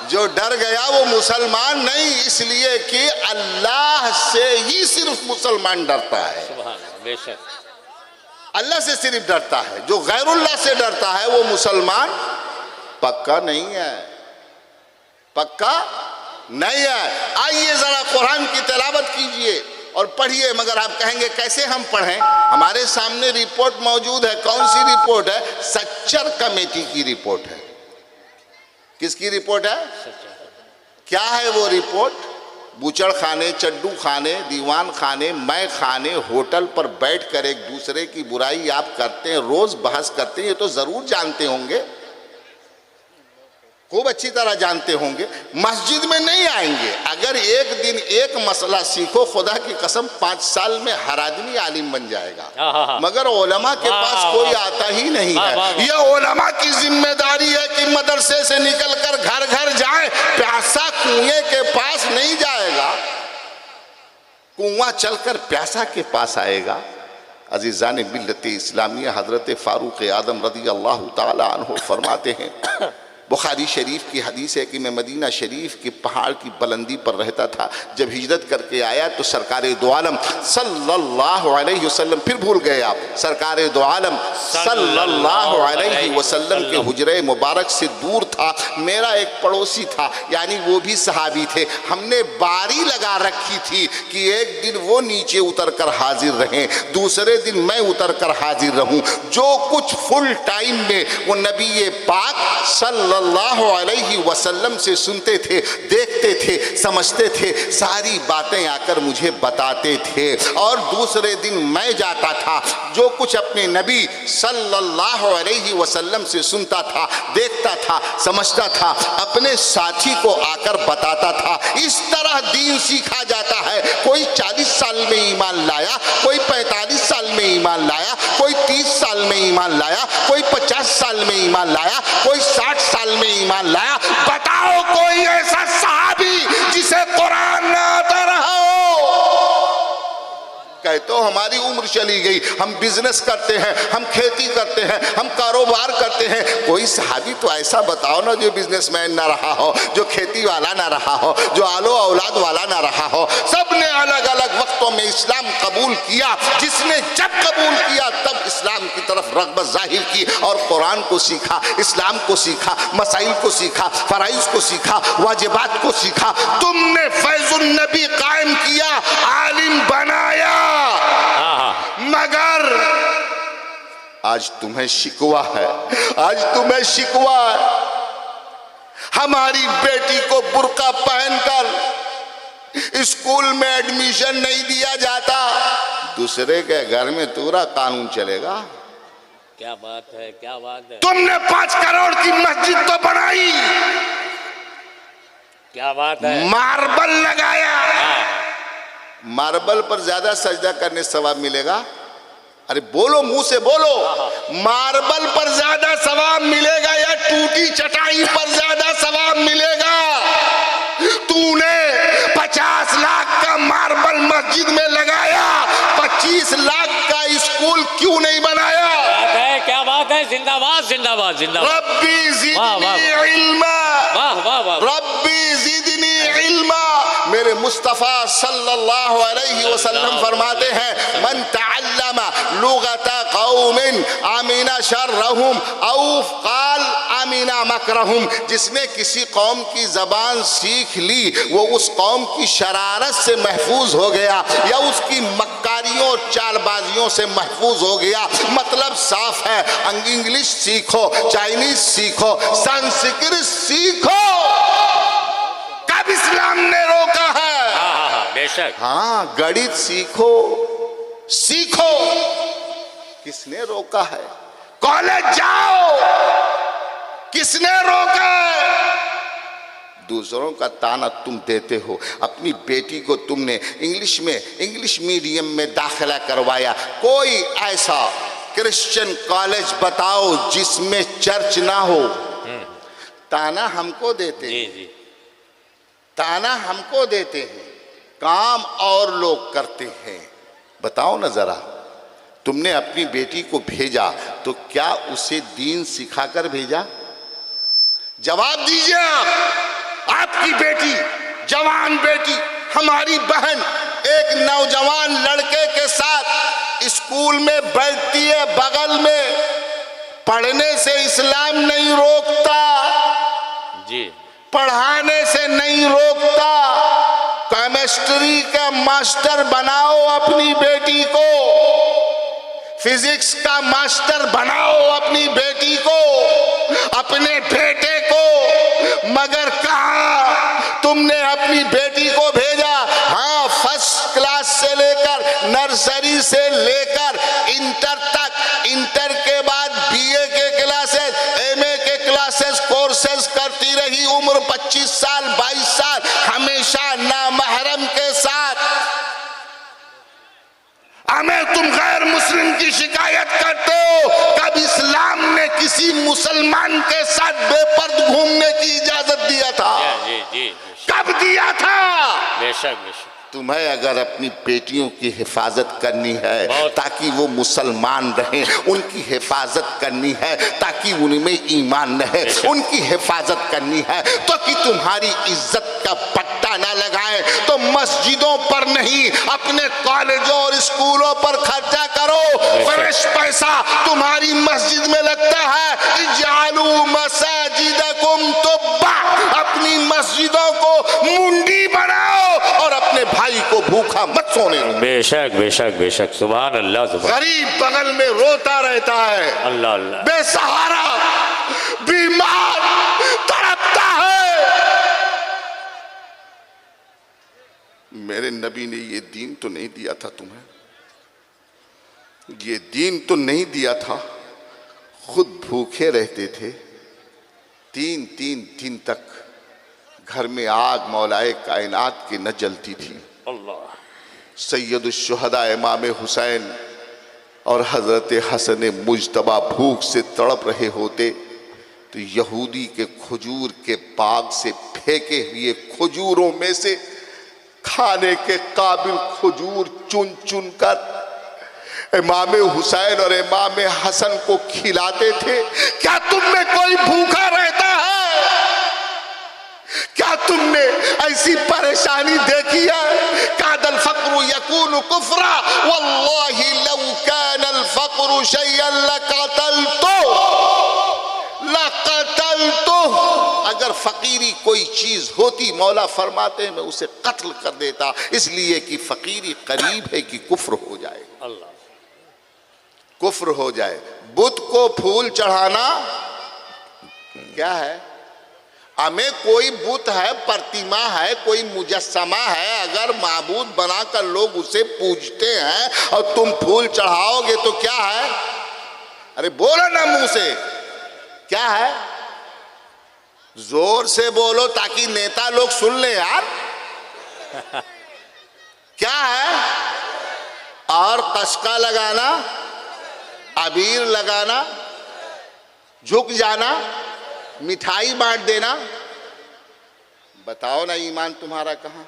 जो डर गया वो मुसलमान नहीं, इसलिए कि अल्लाह से ही सिर्फ मुसलमान डरता है। बेशक अल्लाह से सिर्फ डरता है। जो गैरुल्लाह से डरता है वो मुसलमान पक्का नहीं है, पक्का नहीं है। आइए जरा कुरान की तिलावत कीजिए और पढ़िए। मगर आप कहेंगे कैसे हम पढ़ें? हमारे सामने रिपोर्ट मौजूद है। कौन सी रिपोर्ट है? सच्चर कमेटी की रिपोर्ट है। किसकी रिपोर्ट है? क्या है वो रिपोर्ट? बूचड़ खाने, चड्डू खाने, दीवान खाने, मैं खाने, होटल पर बैठकर एक दूसरे की बुराई आप करते हैं, रोज बहस करते हैं, ये तो जरूर जानते होंगे। खूब अच्छी तरह जानते होंगे, मस्जिद में नहीं आएंगे। अगर एक दिन एक मसला सीखो, खुदा की कसम 5 साल में हर आदमी आलिम बन जाएगा। मगर उलमा के पास कोई आता ही नहीं है। यह उलमा की जिम्मेदारी है कि मदरसे से निकलकर घर घर जाए, प्यासा कुएं के पास नहीं जाएगा, कुआं चलकर प्यासा के पास आएगा। अजीज़ान मिल्लत इस्लामिया हज़रत फ़ारूक आदम रज़ी अल्लाह ताला अन्हु फरमाते हैं, बुखारी शरीफ की हदीस है कि मैं मदीना शरीफ के पहाड़ की बुलंदी पर रहता था। जब हिजरत करके आया तो सरकार दो आलम सल्लल्लाहु अलैहि वसल्लम, फिर भूल गए आप, सरकार दो आलम सल्लल्लाहु अलैहि वसल्लम के हुजरे मुबारक से दूर था। मेरा एक पड़ोसी था, यानी वो भी सहाबी थे। हमने बारी लगा रखी थी कि एक दिन वो नीचे उतर कर हाजिर रहें, दूसरे दिन मैं उतर कर हाजिर रहूं। जो कुछ फुल टाइम में वो नबी पाक सल्लल्लाहु अलैहि वसल्लम से सुनते थे, देखते थे, समझते थे, सारी बातें आकर मुझे बताते थे। और दूसरे दिन मैं जाता था, जो कुछ अपने नबी सल्लल्लाहु अलैहि वसल्लम से सुनता था, देखता था, समझता था, अपने साथी को आकर बताता था। इस तरह दीन सीखा जाता है। कोई 40 साल में ईमान लाया, कोई 45 साल में ईमान लाया, कोई 30 साल में ईमान लाया, कोई 50 साल में ईमान लाया, कोई 60 साल में ईमान लाया। बताओ कोई ऐसा सहाबी जिसे कुरान ना आता रहा हो। कहते हो हमारी उम्र चली गई, हम बिजनेस करते हैं, हम खेती करते हैं, हम कारोबार करते हैं। कोई सहाबी तो ऐसा बताओ ना जो बिजनेसमैन ना रहा हो, जो खेती वाला ना रहा हो, जो आलो औलाद वाला ना रहा हो। सबने अलग अलग वक्तों में इस्लाम कबूल किया। जिसने जब कबूल किया तब इस्लाम की तरफ रग़बत जाहिर की और कुरान को सीखा, इस्लाम को सीखा, मसाइल को सीखा, फराइज़ को सीखा, वाजिबात को सीखा। तुमने फैज़ुन नबी कायम किया, आलिम बनाया। मगर आज तुम्हें शिकवा है, आज तुम्हें शिकवा है। हमारी बेटी को बुर्का पहनकर स्कूल में एडमिशन नहीं दिया जाता। दूसरे के घर में पूरा कानून चलेगा। क्या बात है, क्या बात है। तुमने 5 करोड़ की मस्जिद तो बनाई, क्या बात है। मार्बल लगाया। मार्बल पर ज्यादा सजदा करने से सवाब मिलेगा। अरे बोलो, मुंह से बोलो। मार्बल पर ज्यादा सवाब मिलेगा या टूटी चटाई पर ज्यादा सवाब मिलेगा? तूने 50 लाख का मार्बल मस्जिद में लगाया, 25 लाख का स्कूल क्यों नहीं बनाया? क्या बात है। जिंदाबाद जिंदाबाद जिंदाबाद। रब्बी ज़िदनी इल्मा, वाह वाह वाह। रब्बी ज़िदनी इल्मा। मेरे मुस्तफ़ा सल्लल्लाहु अलैहि वसल्लम फरमाते हैं, मन तअल्लमा लुगता कौमिन आमिना शर्रहुम औ क़ाल आमिना मकरहुम। जिसने किसी कौम की ज़बान सीख ली, वो उस कौम की शरारत से महफूज हो गया या उसकी मक्कारियों और चालबाजियों से महफूज हो गया। मतलब साफ है, इंग्लिश सीखो, चाइनीज सीखो, संस्कृत सीखो। कब इस्लाम ने रोका है? बेशक। हाँ, गणित सीखो, सीखो। किसने रोका है? कॉलेज जाओ, किसने रोका है? दूसरों का ताना तुम देते हो। अपनी बेटी को तुमने इंग्लिश मीडियम में दाखिला करवाया। कोई ऐसा क्रिश्चियन कॉलेज बताओ जिसमें चर्च ना हो। ताना हमको देते हैं, जी। ताना हमको देते हैं, काम और लोग करते हैं। बताओ ना जरा, तुमने अपनी बेटी को भेजा तो क्या उसे दीन सिखाकर भेजा? जवाब दीजिए आप। आपकी बेटी, जवान बेटी, हमारी बहन एक नौजवान लड़के के साथ स्कूल में बैठती है बगल में। पढ़ने से इस्लाम नहीं रोकता जी, पढ़ाने से नहीं रोकता। केमिस्ट्री का मास्टर बनाओ अपनी बेटी को, फिजिक्स का मास्टर बनाओ अपनी बेटी को, अपने बेटे को। मगर कहाँ तुमने अपनी बेटी को भेजा? हाँ, फर्स्ट क्लास से लेकर, नर्सरी से लेकर इंटर तक, इंटर के बाद बीए के क्लासेस, एमए के क्लासेस, कोर्सेज करती रही। गैर मुस्लिम की शिकायत करते हो। कब इस्लाम ने किसी मुसलमान के साथ बेपर्द घूमने की इजाजत दिया था? जी जी, कब दिया था? बेशक बेशक। तुम्हें अगर अपनी बेटियों की हिफाजत करनी है ताकि वो मुसलमान रहें, उनकी हिफाजत करनी है ताकि उनमें ईमान रहे, उनकी हिफाजत करनी है तो कि तुम्हारी इज्जत का पट्टा ना लगाए, तो मस्जिदों पर नहीं अपने कॉलेजों और स्कूलों पर खर्चा करो। फ्रेश पैसा तुम्हारी मस्जिद में लगता है। इजालू मसाजिदकुम तुब्बा, अपनी मस्जिदों को मुंडी बनाओ और अपने भाई को भूखा मत सोने दो। बेशक बेशक बेशक, सुभान अल्लाह सुभान। गरीब बगल में रोता रहता है, अल्लाह अल्लाह, बेसहारा बीमार तड़पता है। मेरे नबी ने ये दीन तो नहीं दिया था तुम्हें, ये दीन तो नहीं दिया था। खुद भूखे रहते थे, 3-3 दिन तक घर में आग मौलाए कायनात की न जलती थी। अल्लाह। सैयदुश्शुहदा इमाम हुसैन और हजरत हसन मुजतबा भूख से तड़प रहे होते तो यहूदी के खजूर के बाग से फेंके हुए खजूरों में से खाने के काबिल खजूर चुन चुन कर इमाम हुसैन और इमाम हसन को खिलाते थे। क्या तुम में कोई भूखा रहता है? क्या तुमने ऐसी परेशानी देखी है? कादल फक्र यकून कुफ्रा वल्लाहि लौ कानल फक्र शयअन लक़तलतु। अगर फकीरी कोई चीज होती, मौला फरमाते हैं मैं उसे कत्ल कर देता, इसलिए कि फकीरी करीब है कि कुफ्र हो जाए, अल्लाह, कुफ्र हो जाए। बुत को फूल चढ़ाना क्या है? हमें कोई बुत है, प्रतिमा है, कोई मुजस्समा है, अगर माबूद बनाकर लोग उसे पूजते हैं और तुम फूल चढ़ाओगे तो क्या है? अरे बोलो ना मुंह से, क्या है? जोर से बोलो ताकि नेता लोग सुन ले यार। क्या है? और कसका लगाना, अबीर लगाना, झुक जाना, मिठाई बांट देना। बताओ ना ईमान तुम्हारा कहाँ?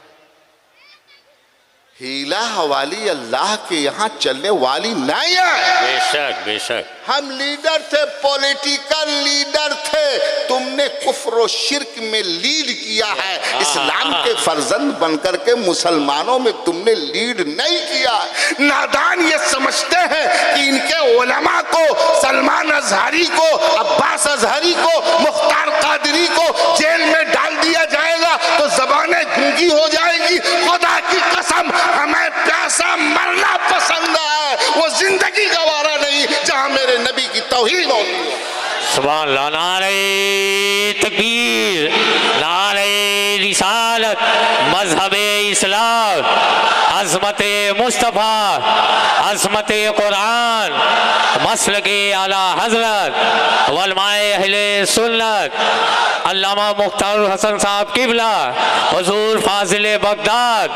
हीला हवाली अल्लाह के यहाँ चलने वाली नहीं है। बेशक बेशक। हम लीडर थे, पॉलिटिकल लीडर थे, तुमने कुफ्र और शिर्क में लीड किया है। इस्लाम के फर्जंद बनकर के मुसलमानों में तुमने लीड नहीं किया। नादान ये समझते हैं कि इनके उलमा को, सलमान अजहरी को, अब्बास अजहरी को, मुख्तार कादरी को जेल में डाल दिया जाएगा तो जबानें गूंगी हो जाएंगी। खुदा की कसम हमें प्यासा मरना पसंद है, वो जिंदगी गवारा नहीं जहां मेरे नबी की तौहीद होती है। सुभान अल्लाह। नारे तकबीर, नारे रिसालत, मजहबे इस्लाम, अज़मत मुस्तफ़ा, अज़मत कुरान, मसलके आला हजरत वलमाए अहले सुन्नत अल्लामा मुख्तार हसन साहब किबला, हुजूर फाजिल बगदाद।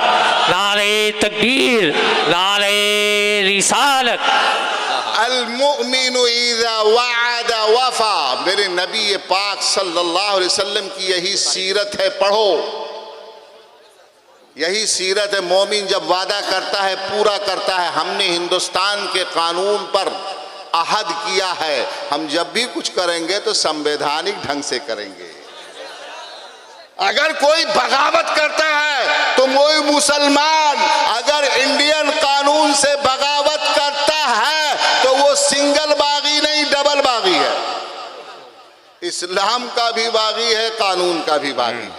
नारे तकबीर, नारे रिसालत। अल-मुअमिनु इज़ा वअद वफ़ा। मेरे नबी पाक सल्लल्लाहु अलैहि वसल्लम की यही सीरत है, पढ़ो, यही सीरत है। मोमिन जब वादा करता है पूरा करता है। हमने हिंदुस्तान के कानून पर अहद किया है, हम जब भी कुछ करेंगे तो संवैधानिक ढंग से करेंगे। अगर कोई बगावत करता है तो कोई मुसलमान अगर इंडियन कानून से बगावत करता है तो वो सिंगल बागी नहीं, डबल बागी है। इस्लाम का भी बागी है, कानून का भी बागी है।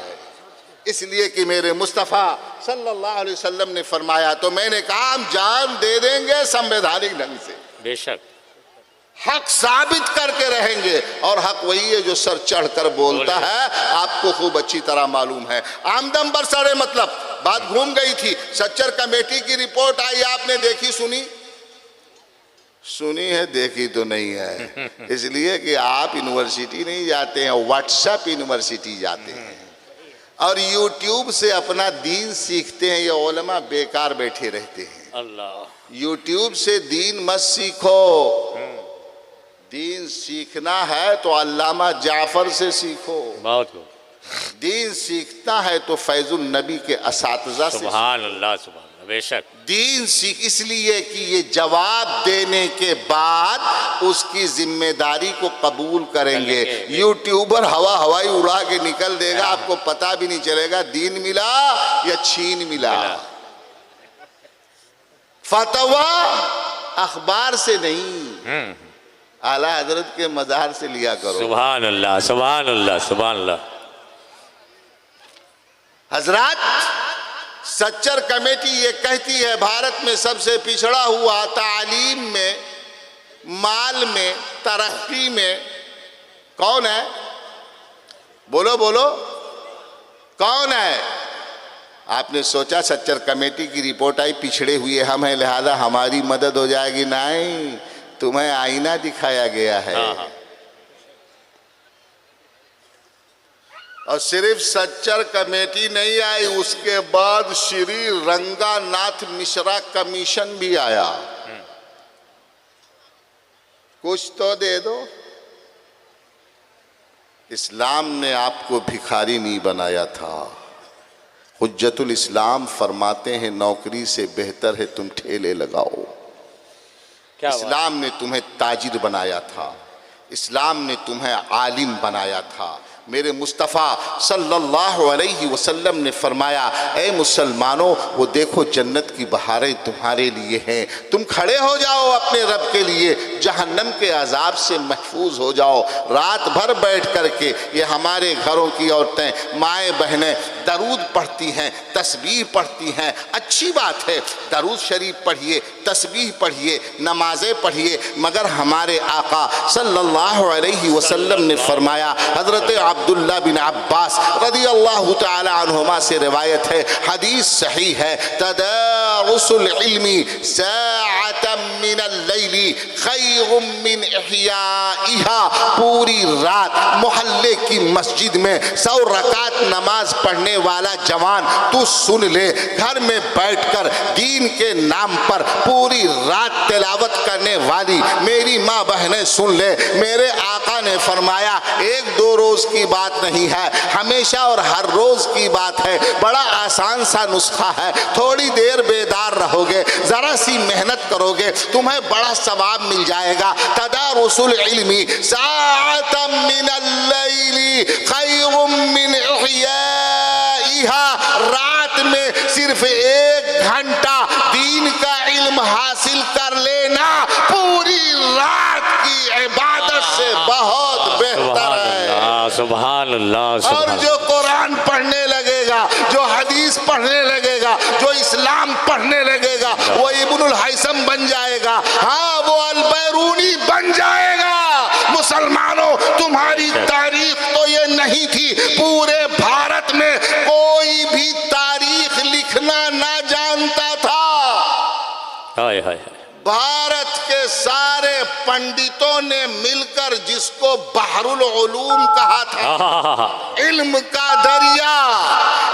इसलिए कि मेरे मुस्तफ़ा सल्लल्लाहु अलैहि वसल्लम ने फरमाया, तो मैंने कहा हम जान दे देंगे संवैधानिक ढंग से। बेशक। हक साबित करके रहेंगे, और हक वही है जो सर चढ़कर बोलता है। आपको खूब अच्छी तरह मालूम है। आमदम बरसरे मतलब बात घूम गई थी। सच्चर कमेटी की रिपोर्ट आई, आपने देखी सुनी? सुनी है, देखी तो नहीं है। इसलिए कि आप यूनिवर्सिटी नहीं जाते हैं, व्हाट्सएप यूनिवर्सिटी जाते हैं और यूट्यूब से अपना दीन सीखते हैं। ये उलमा बेकार बैठे रहते हैं। अल्लाह। यूट्यूब से दीन मत सीखो, दीन सीखना है तो अल्लामा जाफर से सीखो। बहुत खूब। दीन सीखना है तो फैजुल नबी के असातिज़ा से। सुभान अल्लाह, सुभान अल्लाह, बेशक। दीन सीख इसलिए कि ये जवाब देने के बाद उसकी जिम्मेदारी को कबूल करेंगे। यूट्यूबर हवा हवाई उड़ा के निकल देगा, आपको पता भी नहीं चलेगा दीन मिला या छीन मिला। फतवा अखबार से नहीं, आला हजरत के मज़ार से लिया करो। सुभान अल्लाह, सुभान अल्लाह, सुभान अल्लाह। हजरात, सच्चर कमेटी ये कहती है भारत में सबसे पिछड़ा हुआ तालीम में, माल में, तरक्की में कौन है? बोलो बोलो, कौन है? आपने सोचा सच्चर कमेटी की रिपोर्ट आई पिछड़े हुए हम हैं लिहाजा हमारी मदद हो जाएगी? नहीं, तुम्हें आईना दिखाया गया है। और सिर्फ सच्चर कमेटी नहीं आई, उसके बाद श्री रंगानाथ मिश्रा कमीशन भी आया। कुछ तो दे दो। इस्लाम ने आपको भिखारी नहीं बनाया था। हुज्जतुल इस्लाम फरमाते हैं नौकरी से बेहतर है तुम ठेले लगाओ। इस्लाम ने तुम्हें ताजिर बनाया था, इस्लाम ने तुम्हें आलिम बनाया था। मेरे मुस्तफ़ा सल्लल्लाहु अलैहि वसल्लम ने फरमाया, ए मुसलमानों, वो देखो जन्नत की बहारें तुम्हारे लिए हैं, तुम खड़े हो जाओ अपने रब के लिए, जहन्नम के अजाब से महफूज हो जाओ। रात भर बैठ करके ये हमारे घरों की औरतें, माएँ बहनें दरूद पढ़ती हैं, तस्बीह पढ़ती हैं। अच्छी बात है, दरूद शरीफ पढ़िए, तस्बीह पढ़िए, नमाजें पढ़िए, मगर हमारे आका सल्लल्लाहु अलैहि वसल्लम ने फरमाया, हज़रत अब्दुल्ला बिन अब्बास रज़ी अल्लाह तआला अन्हुमा से रिवायत है, हदीस सही है, तदारुसुल इल्मी साअतम मिनल लैली खैरुम मिन इहयाइहा। पूरी रात मोहल्ले की मस्जिद में 100 रकात नमाज पढ़ने वाला जवान तू सुन ले, घर में बैठकर दीन के नाम पर पूरी रात तिलावत करने वाली मेरी माँ बहनें सुन ले, मेरे आका ने फरमाया 1-2 रोज की बात नहीं है, हमेशा और हर रोज की बात है। बड़ा आसान सा नुस्खा है, थोड़ी देर बेदार रहोगे, जरा सी मेहनत करोगे, तुम्हें बड़ा सवाब मिल जाएगा। तदारुसुल इल्मी साअतम मिनल लैली खैरुम मिन इहयाइहा। रात में सिर्फ 1 घंटा दीन का इल्म हासिल कर लेना पूरी रात की इबादत से बहुत बेहतर है। सुभान अल्लाह। और जो कुरान पढ़ने लगेगा, जो हदीस पढ़ने लगेगा, जो इस्लाम पढ़ने लगेगा, वो इब्नुल हैसम बन जाएगा। हाँ, वो अल बैरूनी बन जाएगा। मुसलमानों, तुम्हारी तारीख तो ये नहीं थी, पूरे भारत में कोई भी तारीख लिखना ना जानता था। हाय हाय। भारत के सारे पंडितों ने मिलकर जिसको बहरुल उलूम कहा था, इल्म का दरिया,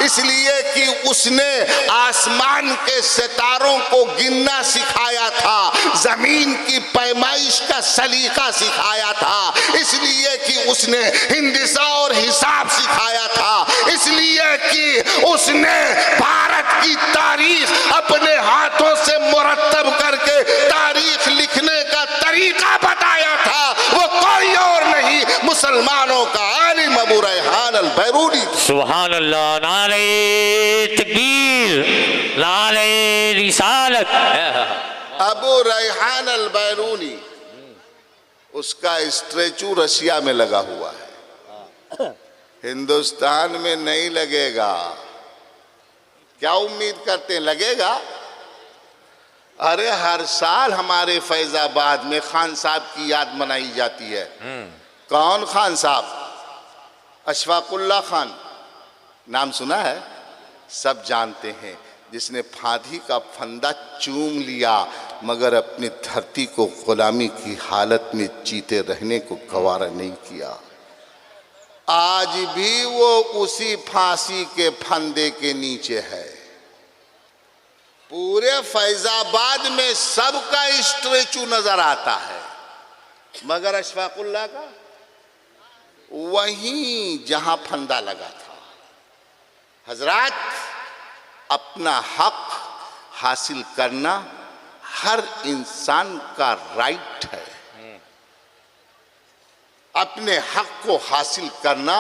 इसलिए कि उसने आसमान के सितारों को गिनना सिखाया था, जमीन की पैमाइश का सलीका सिखाया था, इसलिए कि उसने हिंदिसा और हिसाब सिखाया था, इसलिए कि उसने भारत की तारीख अपने हाथों से मुरत्तब करके तारीख लिखने का तरीका बताया था। वो कोई और नहीं, मुसलमानों का आलिम अबू रैहान अल बैरूनी। सुभान अल्लाह। नारे तकबीर, नारे रिसालत। अबू रैहान अल बैरूनी, उसका स्टैचू रशिया में लगा हुआ है, हिंदुस्तान में नहीं लगेगा। क्या उम्मीद करते हैं लगेगा? अरे हर साल हमारे फैजाबाद में खान साहब की याद मनाई जाती है। कौन खान साहब? अशफाकुल्ला खान, नाम सुना है? सब जानते हैं, जिसने फांदी का फंदा चूम लिया मगर अपनी धरती को गुलामी की हालत में जीते रहने को गवारा नहीं किया। आज भी वो उसी फांसी के फंदे के नीचे है। पूरे फैजाबाद में सबका स्टैचू नजर आता है, मगर अशफाकुल्लाह का वहीं जहां फंदा लगा था। हजरात, अपना हक हासिल करना हर इंसान का राइट है। अपने हक को हासिल करना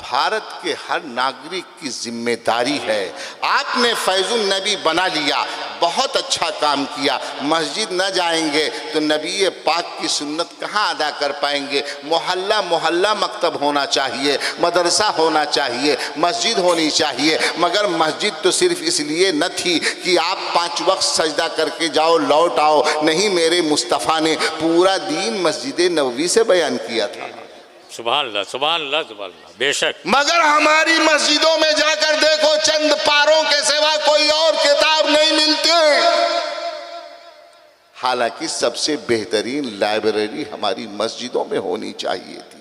भारत के हर नागरिक की जिम्मेदारी है। आपने फैजुल नबी बना लिया, बहुत अच्छा काम किया। मस्जिद न जाएंगे तो नबी पाक की सुन्नत कहाँ अदा कर पाएंगे। मोहल्ला मोहल्ला मकतब होना चाहिए, मदरसा होना चाहिए, मस्जिद होनी चाहिए। मगर मस्जिद तो सिर्फ इसलिए न थी कि आप 5 वक्त सजदा करके जाओ लौट आओ, नहीं, मेरे मुस्तफ़ा ने पूरा दीन मस्जिद नबवी से बयान किया था। सुभान अल्लाह, सुभान अल्लाह, सुभान अल्लाह, बेशक। मगर हमारी मस्जिदों में जाकर देखो, चंद पारों के सिवा कोई और किताब नहीं मिलती। हालांकि सबसे बेहतरीन लाइब्रेरी हमारी मस्जिदों में होनी चाहिए थी,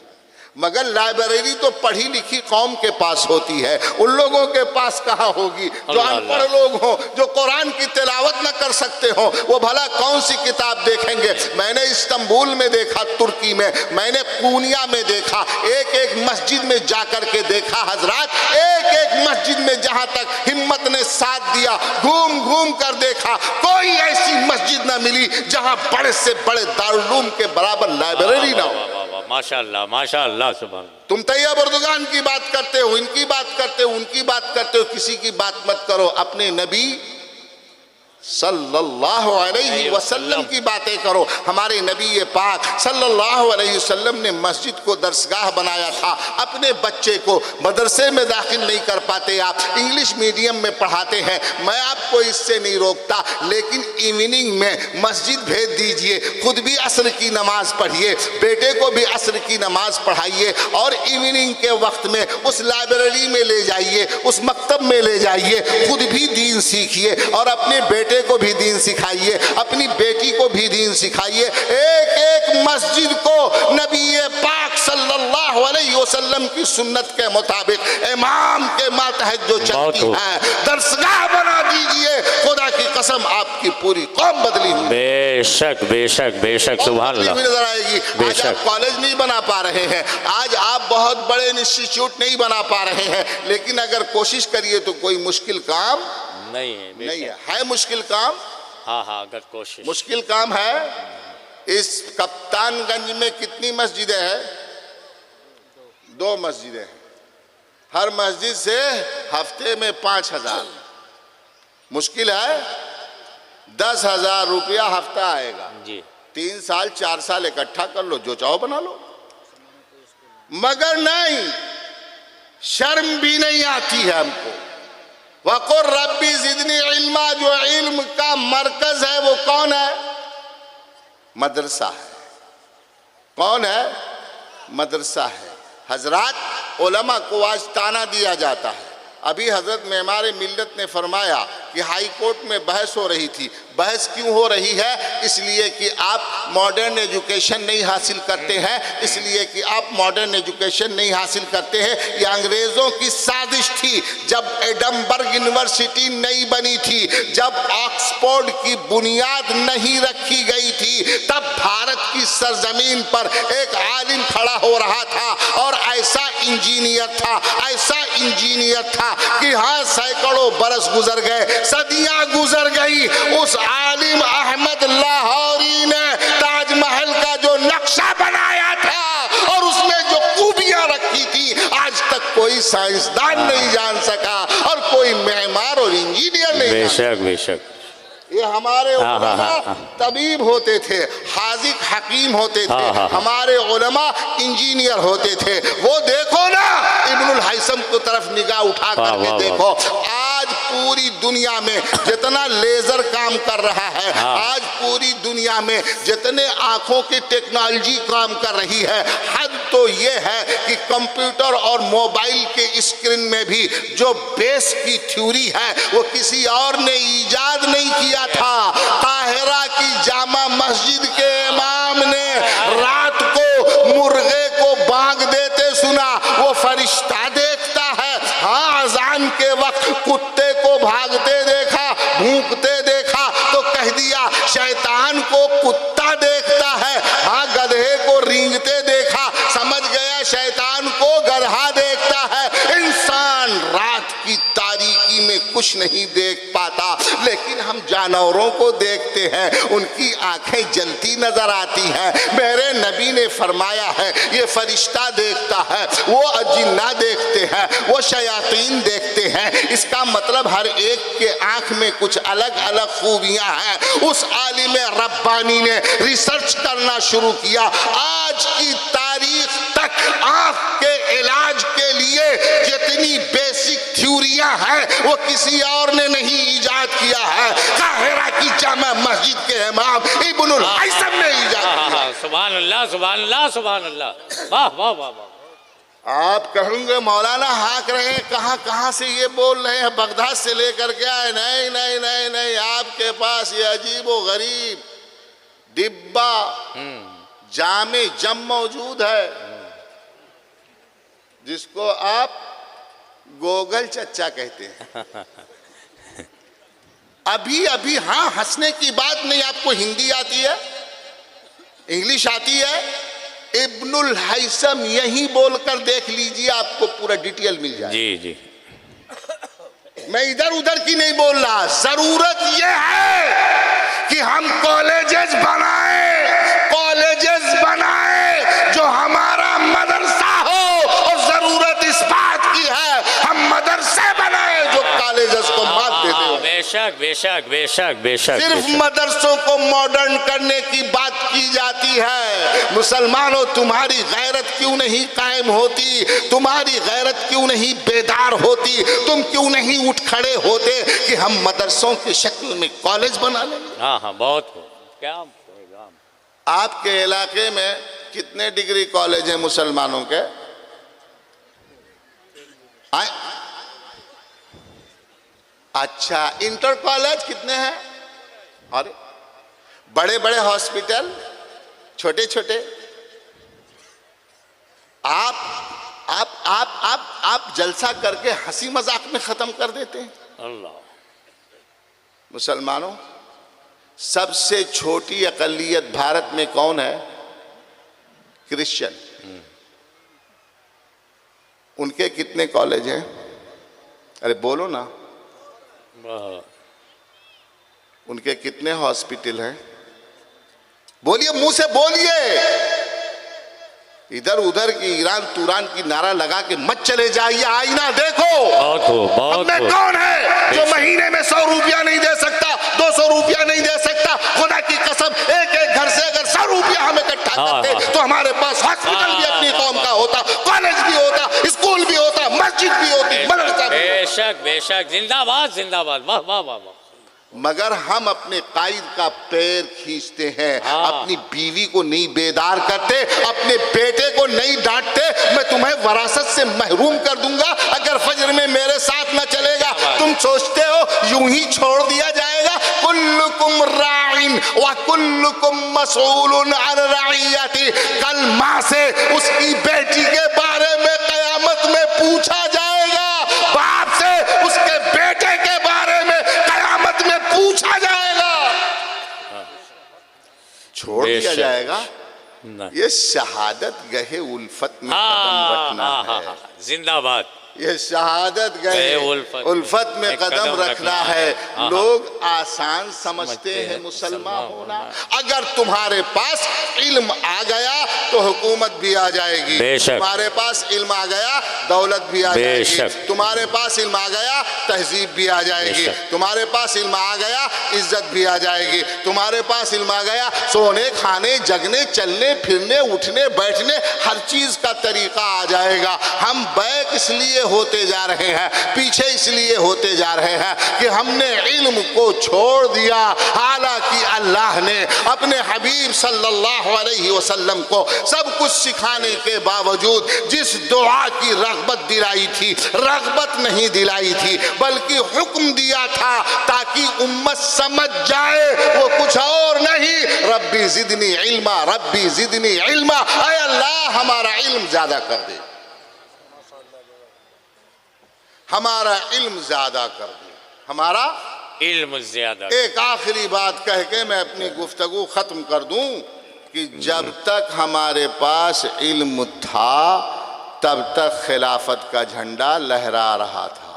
मगर लाइब्रेरी तो पढ़ी लिखी कौम के पास होती है, उन लोगों के पास कहाँ होगी जो अनपढ़ लोग हों, जो कुरान की तिलावत न कर सकते हो। वो भला कौन सी किताब देखेंगे। मैंने इस्तांबुल में देखा, तुर्की में, मैंने पूनिया में देखा, एक एक मस्जिद में जाकर के देखा। हजरात, एक एक मस्जिद में जहां तक हिम्मत ने साथ दिया, घूम घूम कर देखा, कोई ऐसी मस्जिद न मिली जहां बड़े से बड़े दारुल के बराबर लाइब्रेरी ना हो। माशाअल्लाह, माशाअल्लाह, सुभान। तुम तैयब उर्दुगान की बात करते हो, इनकी बात करते हो, उनकी बात करते हो, किसी की बात मत करो। अपने नबी सल्लल्लाहु अलैहि वसल्लम की बातें करो। हमारे नबी पाक सल्लल्लाहु अलैहि वसल्लम ने मस्जिद को दरसगाह बनाया था। अपने बच्चे को मदरसे में दाखिल नहीं कर पाते, आप इंग्लिश मीडियम में पढ़ाते हैं, मैं आपको इससे नहीं रोकता, लेकिन इवनिंग में मस्जिद भेज दीजिए, खुद भी असर की नमाज पढ़िए, बेटे को भी असर की नमाज पढ़ाइए, और इवनिंग के वक्त में उस लाइब्रेरी में ले जाइए, उस मकतब में ले जाइए, खुद भी दीन सीखिए और अपने बेटे को भी दीन सिखाइए, अपनी बेटी को भी दीन सिखाइए। एक एक मस्जिद को नबी पाक सल्लल्लाहु अलैहि वसल्लम की सुन्नत के मुताबिक इमाम के मातहत जो चलती है, दरसगाह बना दीजिए। खुदा की कसम, आपकी पूरी कौम बदली हुई। बेशक, बेशक, बेशक, सुभान अल्लाह। नजर आएगी। आज आप कॉलेज नहीं बना पा रहे हैं, आज आप बहुत बड़े इंस्टीट्यूट नहीं बना पा रहे हैं, लेकिन अगर कोशिश करिए तो कोई मुश्किल काम नहीं है, नहीं है मुश्किल काम। हाँ हाँ, अगर कोशिश, मुश्किल काम है। इस कप्तानगंज में कितनी मस्जिदें हैं? 2 मस्जिदें हैं। हर मस्जिद से हफ्ते में 5,000। मुश्किल है, 10,000 रुपया हफ्ता आएगा जी। 3 साल 4 साल इकट्ठा कर लो, जो चाहो बना लो। मगर नहीं, शर्म भी नहीं आती है हमको। वक़ुर रब्बी ज़िदनी इल्मा, जो इल्म का मरकज है वो कौन है? मदरसा है। कौन है? मदरसा है। हजरात, उलमा को आज ताना दिया जाता है। अभी हजरत मेमार मिल्लत ने फरमाया कि हाई कोर्ट में बहस हो रही थी। बहस क्यों हो रही है? इसलिए कि आप मॉडर्न एजुकेशन नहीं हासिल करते हैं, इसलिए कि आप मॉडर्न एजुकेशन नहीं हासिल करते हैं। ये अंग्रेज़ों की साजिश थी। जब एडमबर्ग यूनिवर्सिटी नहीं बनी थी, जब ऑक्सफोर्ड की बुनियाद नहीं रखी गई थी, तब भारत की सरजमीन पर एक आलिम खड़ा हो रहा था और ऐसा इंजीनियर था, ऐसा इंजीनियर था कि हाँ, सैकड़ों बरस गुजर गए, सदियां गुजर गई। उस आलिम अहमद लाहौरी ने ताजमहल का जो नक्शा बनाया था और उसमें जो खूबियां रखी थी, आज तक कोई साइंसदान नहीं जान सका और कोई मेहमान और इंजीनियर नहीं। बेशक, बेशक। ये हमारे उलमा तबीब होते थे, हाजिक हकीम होते थे, हमारे उलमा इंजीनियर होते थे। वो देखो ना, इब्नुल हैसम की तरफ निगाह उठा करके देखो। आज पूरी दुनिया में जितना लेजर काम कर रहा है, आज पूरी दुनिया में जितने आंखों की टेक्नोलॉजी काम कर रही है, हद तो ये है कि कंप्यूटर और मोबाइल के स्क्रीन में भी जो बेस की थ्योरी है वो किसी और ने ईजाद नहीं किया था। काहिरा की जामा मस्जिद के इमाम ने रात को मुर्गे को बांग देते सुना, वो फरिश्ता देखता है। हाँ, अजान के वक्त कुत्ते को भागते देखा, भूंकते देखा। नहीं देख पाता, लेकिन हम जानवरों को देखते हैं, उनकी आंखें जलती नजर आती हैं। मेरे नबी ने फरमाया है ये फरिश्ता देखता है, वो जिन्ना देखते हैं, वो शयातीन देखते हैं। इसका मतलब हर एक के आंख में कुछ अलग अलग खूबियां हैं। उस आलिम रब्बानी ने रिसर्च करना शुरू किया। आज की तारीख तक आंख के इलाज के लिए जितनी बेसिक थ्योरियां हैं वो किसी और ने नहीं इजाद किया है, काहिरा की जामा मस्जिद के इमाम इब्नुल हैसम ने इजाद किया। सुभान अल्लाह, सुभान अल्लाह, सुभान अल्लाह, वाह वाह वाह वाह। आप कहेंगे मौलाना हाँक रहे हैं, कहाँ कहाँ से ये बोल रहे हैं, बगदाद से लेकर के आए? नहीं नहीं नहीं नहीं, आपके पास ये अजीब व गरीब डिब्बा जामे जम मौजूद है, जिसको आप गोगल चच्चा कहते हैं। अभी अभी, हाँ, हंसने की बात नहीं, आपको हिंदी आती है, इंग्लिश आती है, इब्नुल हैसम यही बोलकर देख लीजिए, आपको पूरा डिटेल मिल जाए। जी जी, मैं इधर उधर की नहीं बोल रहा। जरूरत यह है कि हम कॉलेजेस बनाए जो हमारा मदरसा हो, और जरूरत इस बात की है हम मदरसे बनाए जो कॉलेजेस को मात देते हो। बेशक बेशक बेशक बेशक। सिर्फ मदरसों को मॉडर्न करने की बात की जाती है। मुसलमानों, तुम्हारी गैरत क्यों नहीं कायम होती? तुम्हारी गैरत क्यों नहीं बेदार होती? तुम क्यों नहीं उठ खड़े होते कि हम मदरसों की शक्ल में कॉलेज बना लें? हाँ हाँ, बहुत क्या। आपके इलाके में कितने डिग्री कॉलेज हैं मुसलमानों के? आए? अच्छा, इंटर कॉलेज कितने हैं? अरे बड़े बड़े हॉस्पिटल, छोटे छोटे। आप जलसा करके हंसी मजाक में खत्म कर देते हैं। अल्लाह। मुसलमानों, सबसे छोटी अकलियत भारत में कौन है? क्रिश्चियन। उनके कितने कॉलेज हैं? अरे बोलो ना। उनके कितने हॉस्पिटल हैं? बोलिए, मुंह से बोलिए। इधर उधर की ईरान तुरान की नारा लगा के मत चले जाइए, आईना देखो। बहुत में कौन है जो महीने में 100 रुपया नहीं दे सकता, 200 रुपया नहीं दे सकता? खुदा की कसम, एक एक घर से अगर 100 रुपया हम इकट्ठा करते तो हमारे पास हॉस्पिटल भी अपनी कौम का होता, कॉलेज भी होता, स्कूल भी होता, मस्जिद भी होती, मदरसा भी। बेशक बेशक, जिंदाबाद जिंदाबाद, वाह वाह वाह वाह। मगर हम अपने कायद का पैर खींचते हैं, अपनी बीवी को नहीं बेदार करते, अपने बेटे को नहीं डांटते। मैं तुम्हें वरासत से महरूम कर दूंगा अगर फजर में मेरे साथ न चलेगा। तुम सोचते हो यूं ही छोड़ दिया जाएगा? कुल्लुकुम राइन व कुल्लुकुम मसऊलुन अन रइयति। कल माँ से उसकी बेटी के बारे में कयामत में पूछा जाएगा, बाप से उसके बेटे के बारे में कयामत में पूछा जाएगा। छोड़ दिया जाएगा? ये शहादत गहे उल्फत में कदम रखना है। जिंदाबाद। ये शहादत गए उल्फत में कदम रखना है। लोग आसान समझते हैं मुसलमान होना। अगर तुम्हारे पास इल्म आ गया तो हुकूमत भी आ जाएगी, तुम्हारे पास इल्म आ गया दौलत भी आ जाएगी, तुम्हारे पास इल्म आ गया तहजीब भी आ जाएगी, तुम्हारे पास इल्म आ गया इज्जत भी आ जाएगी, तुम्हारे पास इल्म आ गया सोने खाने जगने चलने फिरने उठने बैठने हर चीज का तरीका आ जाएगा। हम बैक इसलिए होते जा रहे हैं, पीछे इसलिए होते जा रहे हैं कि हमने इल्म को छोड़ दिया। हालांकि अल्लाह ने अपने हबीब सल्लल्लाहु अलैहि वसल्लम को सब कुछ सिखाने के बावजूद जिस दुआ की रग़बत दिलाई थी, रग़बत नहीं दिलाई थी बल्कि हुक्म दिया था ताकि उम्मत समझ जाए, वो कुछ और नहीं, रब्बी ज़िदनी इल्मा, रब्बी ज़िदनी इल्मा। ऐ अल्लाह हमारा इल्म ज्यादा कर दे, हमारा इल्म ज्यादा कर दे, हमारा इल्म ज्यादा। एक आखिरी बात कह के मैं अपनी गुफ्तगू खत्म कर दूं कि जब तक हमारे पास इल्म था तब तक खिलाफत का झंडा लहरा रहा था।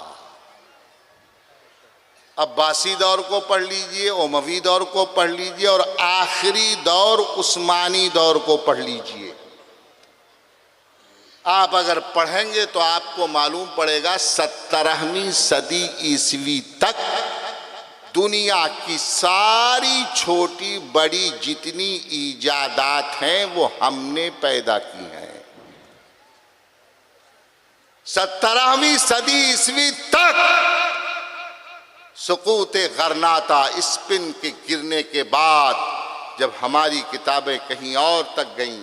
अब्बासी दौर को पढ़ लीजिए, उमवी दौर को पढ़ लीजिए और आखिरी दौर उस्मानी दौर को पढ़ लीजिए। आप अगर पढ़ेंगे तो आपको मालूम पड़ेगा 17वीं सदी ईस्वी तक दुनिया की सारी छोटी बड़ी जितनी ईजादात हैं वो हमने पैदा की हैं। 17वीं सदी ईस्वी तक सुकूते गरनाता, स्पिन के गिरने के बाद जब हमारी किताबें कहीं और तक गईं,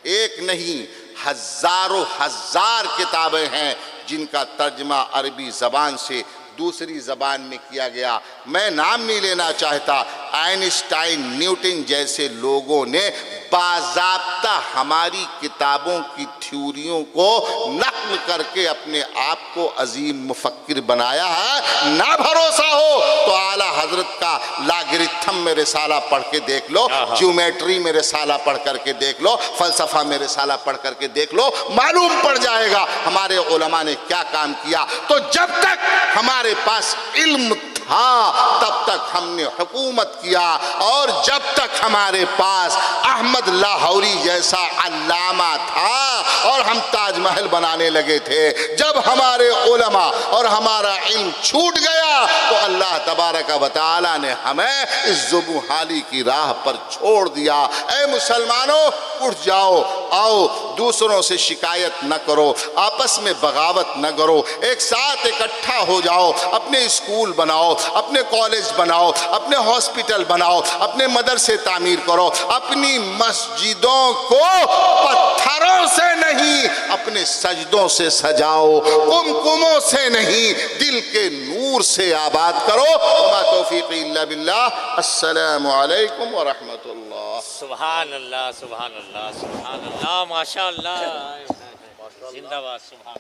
एक नहीं हजारों हजार किताबें हैं जिनका तर्जमा अरबी ज़बान से दूसरी ज़बान में किया गया। मैं नाम नहीं लेना चाहता, आइंस्टाइन, न्यूटन जैसे लोगों ने बाज़ाब्ता हमारी किताबों की थ्योरियों को नक़्ल करके अपने आप को अजीम मुफक्किर बनाया है। ना भरोसा हो तो आला हजरत का लागिरिथम में रिसाला पढ़ के देख लो, ज्योमेट्री में रिसाला पढ़ करके देख लो, फ़लसफ़ा में रिसाला पढ़ करके देख लो, मालूम पड़ जाएगा हमारे उलमा ने क्या काम किया। तो जब तक हमारे पास इल्म था तब तक हमने हुकूमत किया, और जब तक हमारे पास अहमद लाहौरी जैसा अल्लामा था और हम ताजमहल बनाने लगे थे, जब हमारे उलमा और हमारा इल्म छूट गया तो अल्लाह तबारक व तआला ने हमें इस ज़ुबूहाली की राह पर छोड़ दिया। ऐ मुसलमानों, उठ जाओ, आओ, दूसरों से शिकायत न करो, आपस में बगावत न करो, एक साथ इकट्ठा हो जाओ, अपने स्कूल बनाओ, अपने कॉलेज बनाओ, अपने हॉस्पिटल बनाओ, अपने मदरसे तामीर करो, अपनी मस्जिदों को पत्थरों से नहीं अपने सजदों से सजाओ, कुमकुमों से नहीं दिल के नूर से आबाद करो। वमा तौफीक़ी इल्ला बिल्लाह। अस्सलामु अलैकुम व रहमतुल्लाह। सुभान अल्लाह, सुभान अल्लाह, सुभान अल्लाह, माशा अल्लाह, जिंदाबाद, सुभान।